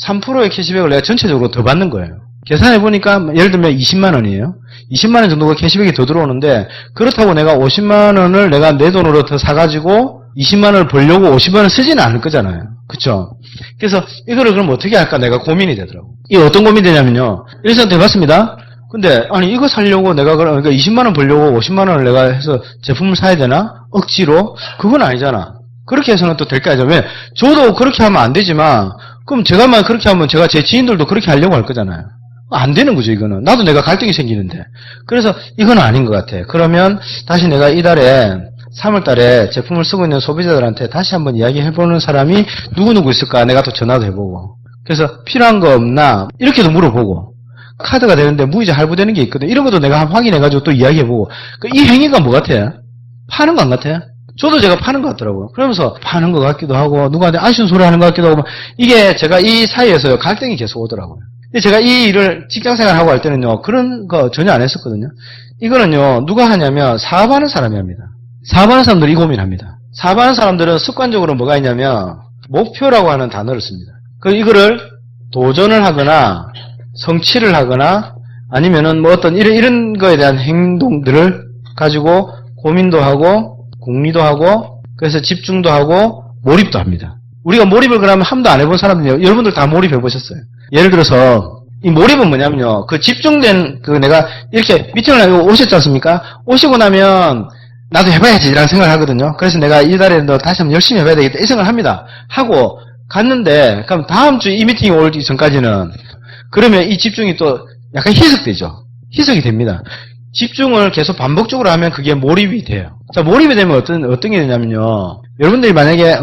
3%의 캐시백을 내가 전체적으로 더 받는 거예요. 계산해보니까 예를 들면 20만 원이에요. 20만 원 정도가 캐시백이 더 들어오는데, 그렇다고 내가 50만 원을 내가 내 돈으로 더 사가지고 20만 원을 벌려고 50만 원을 쓰지는 않을 거잖아요. 그쵸? 그래서 이거를 그럼 어떻게 할까 내가 고민이 되더라고. 이게 어떤 고민이 되냐면요. 이래서 해봤습니다. 근데 아니 이거 살려고 내가 그러니까 20만 원 벌려고 50만 원을 내가 해서 제품을 사야 되나? 억지로? 그건 아니잖아. 그렇게 해서는 또 될까 하죠. 왜? 저도 그렇게 하면 안 되지만, 그럼 제가만 그렇게 하면 제가 제 지인들도 그렇게 하려고 할 거잖아요. 안 되는 거죠, 이거는. 나도 내가 갈등이 생기는데. 그래서 이건 아닌 것 같아. 그러면 다시 내가 이달에 3월달에 제품을 쓰고 있는 소비자들한테 다시 한번 이야기해보는 사람이 누구누구 있을까? 내가 또 전화도 해보고. 그래서 필요한 거 없나? 이렇게도 물어보고. 카드가 되는데 무이자 할부되는 게 있거든. 이런 것도 내가 한번 확인해가지고 또 이야기해보고. 이 행위가 뭐 같아? 파는 거 안 같아? 저도 제가 파는 것 같더라고요. 그러면서 파는 것 같기도 하고, 누구한테 아쉬운 소리 하는 것 같기도 하고, 이게 제가 이 사이에서요, 갈등이 계속 오더라고요. 근데 제가 이 일을 직장생활 하고 할 때는요, 그런 거 전혀 안 했었거든요. 이거는요, 누가 하냐면 사업하는 사람이 합니다. 사업하는 사람들이 이 고민합니다. 사업하는 사람들은 습관적으로 뭐가 있냐면 목표라고 하는 단어를 씁니다. 이거를 도전을 하거나 성취를 하거나 아니면은 뭐 어떤 이런 거에 대한 행동들을 가지고 고민도 하고 궁리도 하고 그래서 집중도 하고 몰입도 합니다. 우리가 몰입을 그러면 한 번도 안 해본 사람들이요. 여러분들 다 몰입해 보셨어요. 예를 들어서 이 몰입은 뭐냐면요. 그 집중된 내가 이렇게 미팅을 오셨지 않습니까? 오시고 나면 나도 해봐야지 라는 생각을 하거든요. 그래서 내가 이달에도 다시 한번 열심히 해봐야 되겠다 이 생각을 합니다. 하고 갔는데 그럼 다음 주 이 미팅이 오기 전까지는 그러면 이 집중이 또 약간 희석되죠. 희석이 됩니다. 집중을 계속 반복적으로 하면 그게 몰입이 돼요. 자, 몰입이 되면 어떤 게 되냐면요. 여러분들이 만약에,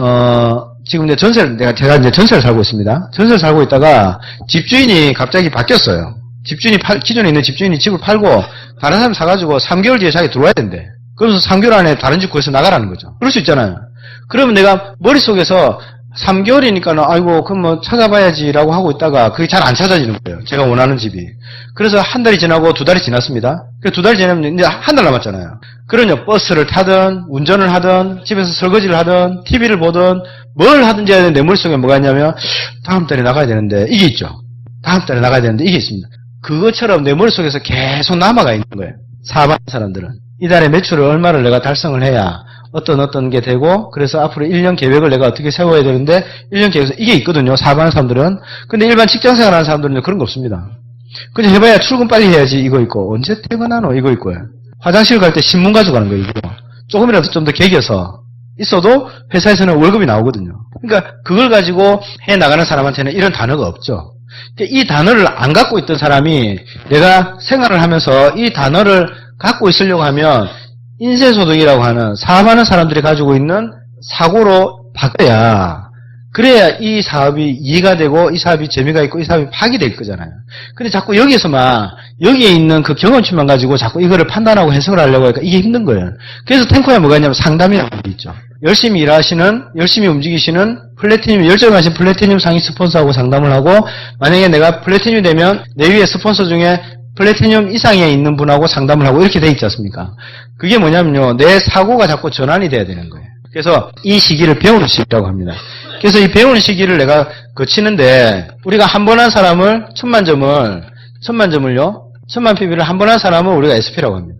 지금 이제 제가 이제 전세를 살고 있습니다. 전세를 살고 있다가 집주인이 갑자기 바뀌었어요. 기존에 있는 집주인이 집을 팔고 다른 사람 사가지고 3개월 뒤에 자기 들어와야 된대. 그러면서 3개월 안에 다른 집 구해서 나가라는 거죠. 그럴 수 있잖아요. 그러면 내가 머릿속에서 3개월이니까 아이고 그럼 뭐 찾아봐야지라고 하고 있다가 그게 잘 안 찾아지는 거예요. 제가 원하는 집이. 그래서 한 달이 지나고 두 달이 지났습니다. 그 두 달이 지나면 이제 한 달 남았잖아요. 그러냐 버스를 타든 운전을 하든 집에서 설거지를 하든 TV를 보든 뭘 하든지 내 머릿속에 뭐가 있냐면 다음 달에 나가야 되는데 이게 있죠. 다음 달에 나가야 되는데 이게 있습니다. 그것처럼 내 머릿속에서 계속 남아가 있는 거예요. 사업하는 사람들은. 이달에 매출을 얼마를 내가 달성을 해야 어떤 게 되고 그래서 앞으로 1년 계획을 내가 어떻게 세워야 되는데 1년 계획에서 이게 있거든요. 사업하는 사람들은. 근데 일반 직장생활 하는 사람들은 그런 거 없습니다. 그냥 해봐야 출근 빨리 해야지 이거 있고 언제 퇴근하노 이거 있고요. 화장실 갈 때 신문 가져가는 거 이거. 조금이라도 좀 더 개겨서 있어도 회사에서는 월급이 나오거든요. 그러니까 그걸 가지고 해나가는 사람한테는 이런 단어가 없죠. 그러니까 이 단어를 안 갖고 있던 사람이 내가 생활을 하면서 이 단어를 갖고 있으려고 하면 인쇄소득이라고 하는 사업하는 사람들이 가지고 있는 사고로 바꿔야 그래야 이 사업이 이해가 되고 이 사업이 재미가 있고 이 사업이 파악이 될 거잖아요. 근데 자꾸 여기에 있는 그 경험치만 가지고 자꾸 이거를 판단하고 해석을 하려고 하니까 이게 힘든 거예요. 그래서 탱커에 뭐가 있냐면 상담이라는 게 있죠. 열심히 일하시는, 열심히 움직이시는 열정하신 플래티늄 상위 스폰서하고 상담을 하고 만약에 내가 플래티늄이 되면 내 위에 스폰서 중에 플래티늄 이상에 있는 분하고 상담을 하고 이렇게 돼 있지 않습니까? 그게 뭐냐면요. 내 사고가 자꾸 전환이 돼야 되는 거예요. 그래서 이 시기를 배우는 시기라고 합니다. 그래서 이 배우는 시기를 내가 거치는데 우리가 한 번 한 사람을 1000만 PB를 한 번 한 사람을 우리가 SP라고 합니다.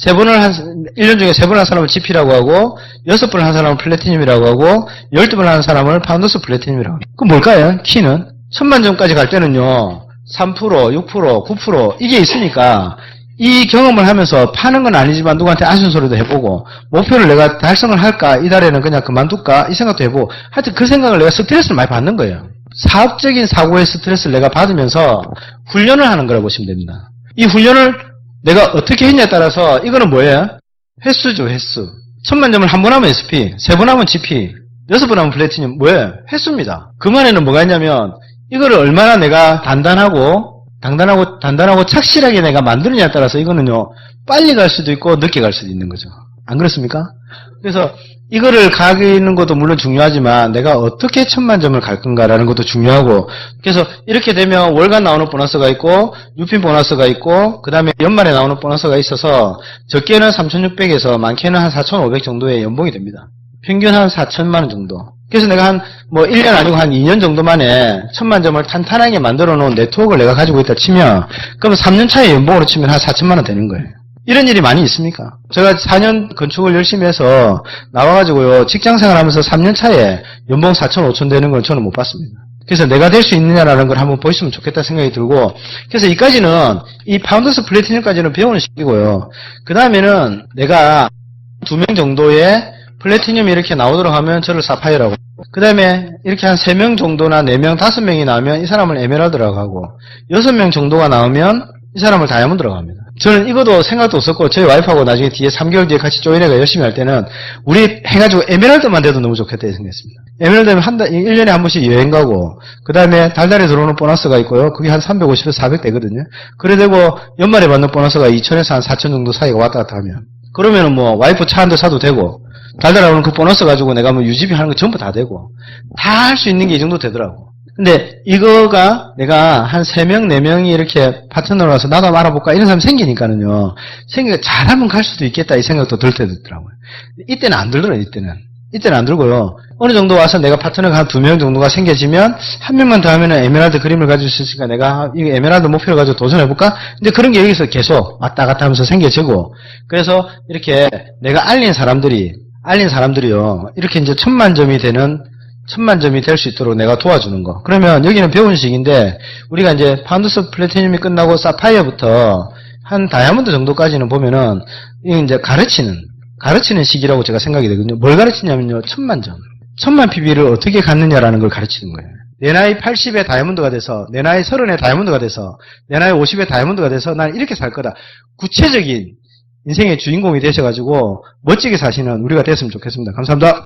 1년 중에 3번 한 사람을 GP라고 하고 6번 한 사람을 플래티늄이라고 하고 12번 한 사람을 파운더스 플래티늄이라고 합니다. 그럼 뭘까요? 키는? 1000만 점까지 갈 때는요. 3%, 6%, 9% 이게 있으니까 이 경험을 하면서 파는 건 아니지만 누구한테 아쉬운 소리도 해보고 목표를 내가 달성을 할까 이달에는 그냥 그만둘까 이 생각도 해보고 하여튼 그 생각을 내가 스트레스를 많이 받는 거예요. 사업적인 사고의 스트레스를 내가 받으면서 훈련을 하는 거라고 보시면 됩니다. 이 훈련을 내가 어떻게 했냐에 따라서 이거는 뭐예요? 횟수죠. 횟수. 1000만 점을 한 번 하면 SP, 3번 하면 GP, 6번 하면 플래티늄 뭐예요? 횟수입니다. 그 말에는 뭐가 있냐면 이거를 얼마나 내가 단단하고 착실하게 내가 만드느냐에 따라서 이거는요, 빨리 갈 수도 있고, 늦게 갈 수도 있는 거죠. 안 그렇습니까? 그래서 이거를 가기는 것도 물론 중요하지만, 내가 어떻게 1000만 점을 갈 건가라는 것도 중요하고, 그래서 이렇게 되면 월간 나오는 보너스가 있고, 유핀 보너스가 있고, 그 다음에 연말에 나오는 보너스가 있어서, 적게는 3600에서 많게는 한 4500 정도의 연봉이 됩니다. 평균 한 4000만원 정도. 그래서 내가 1년 아니고 한 2년 정도 만에 1000만 점을 탄탄하게 만들어 놓은 네트워크를 내가 가지고 있다 치면, 그러면 3년 차에 연봉으로 치면 한 4000만원 되는 거예요. 이런 일이 많이 있습니까? 제가 4년 건축을 열심히 해서 나와가지고요, 직장 생활하면서 3년 차에 연봉 4천, 5천 되는 건 저는 못 봤습니다. 그래서 내가 될 수 있느냐라는 걸 한번 보시면 좋겠다 생각이 들고, 그래서 이까지는, 이 파운더스 플래티늄까지는 배우는 시기고요. 그 다음에는 내가 2명 정도의 플래티늄이 이렇게 나오도록 하면 저를 사파이어라고. 그 다음에 이렇게 한 3명 정도나 4명, 5명이 나오면 이 사람을 에메랄드라고 하고 6명 정도가 나오면 이 사람을 다이아몬드라고 합니다. 저는 이것도 생각도 없었고 저희 와이프하고 나중에 뒤에 3개월 뒤에 같이 조인해가 열심히 할 때는 우리 해가지고 에메랄드만 돼도 너무 좋겠다 생각했습니다. 에메랄드면 1년에 한 번씩 여행 가고 그 다음에 달달에 들어오는 보너스가 있고요. 그게 한 350에서 400 되거든요. 그래 되고 연말에 받는 보너스가 2천에서 한 4천 정도 사이가 왔다 갔다 하면 그러면은 뭐 와이프 차 한 대 사도 되고 달달하는 그 보너스 가지고 내가 뭐 유지비 하는 거 전부 다 되고 다 할 수 있는 게 이 정도 되더라고. 근데 이거가 내가 한 3명, 4명이 이렇게 파트너로 와서 나도 한번 알아볼까 이런 사람이 생기니까는요. 잘하면 갈 수도 있겠다 이 생각도 들 때도 있더라고요. 이때는 안 들더라고요, 이때는 안 들고요. 어느 정도 와서 내가 파트너가 한 2명 정도가 생겨지면 한 명만 더 하면은 에메랄드 그림을 가지고 있으니까 내가 이 에메랄드 목표를 가지고 도전해볼까? 근데 그런 게 여기서 계속 왔다 갔다 하면서 생겨지고 그래서 이렇게 내가 알린 사람들이요. 이렇게 이제 1000만점이 될 수 있도록 내가 도와주는 거. 그러면 여기는 배운 식인데 우리가 이제 파운드스 플래티늄이 끝나고 사파이어부터 한 다이아몬드 정도까지는 보면은 이게 이제 가르치는 시기라고 제가 생각이 되거든요. 뭘 가르치냐면요. 1000만점. 1000만 PB를 어떻게 갖느냐라는 걸 가르치는 거예요. 내 나이 80에 다이아몬드가 돼서, 내 나이 30에 다이아몬드가 돼서, 내 나이 50에 다이아몬드가 돼서 난 이렇게 살 거다. 구체적인 인생의 주인공이 되셔가지고 멋지게 사시는 우리가 됐으면 좋겠습니다. 감사합니다.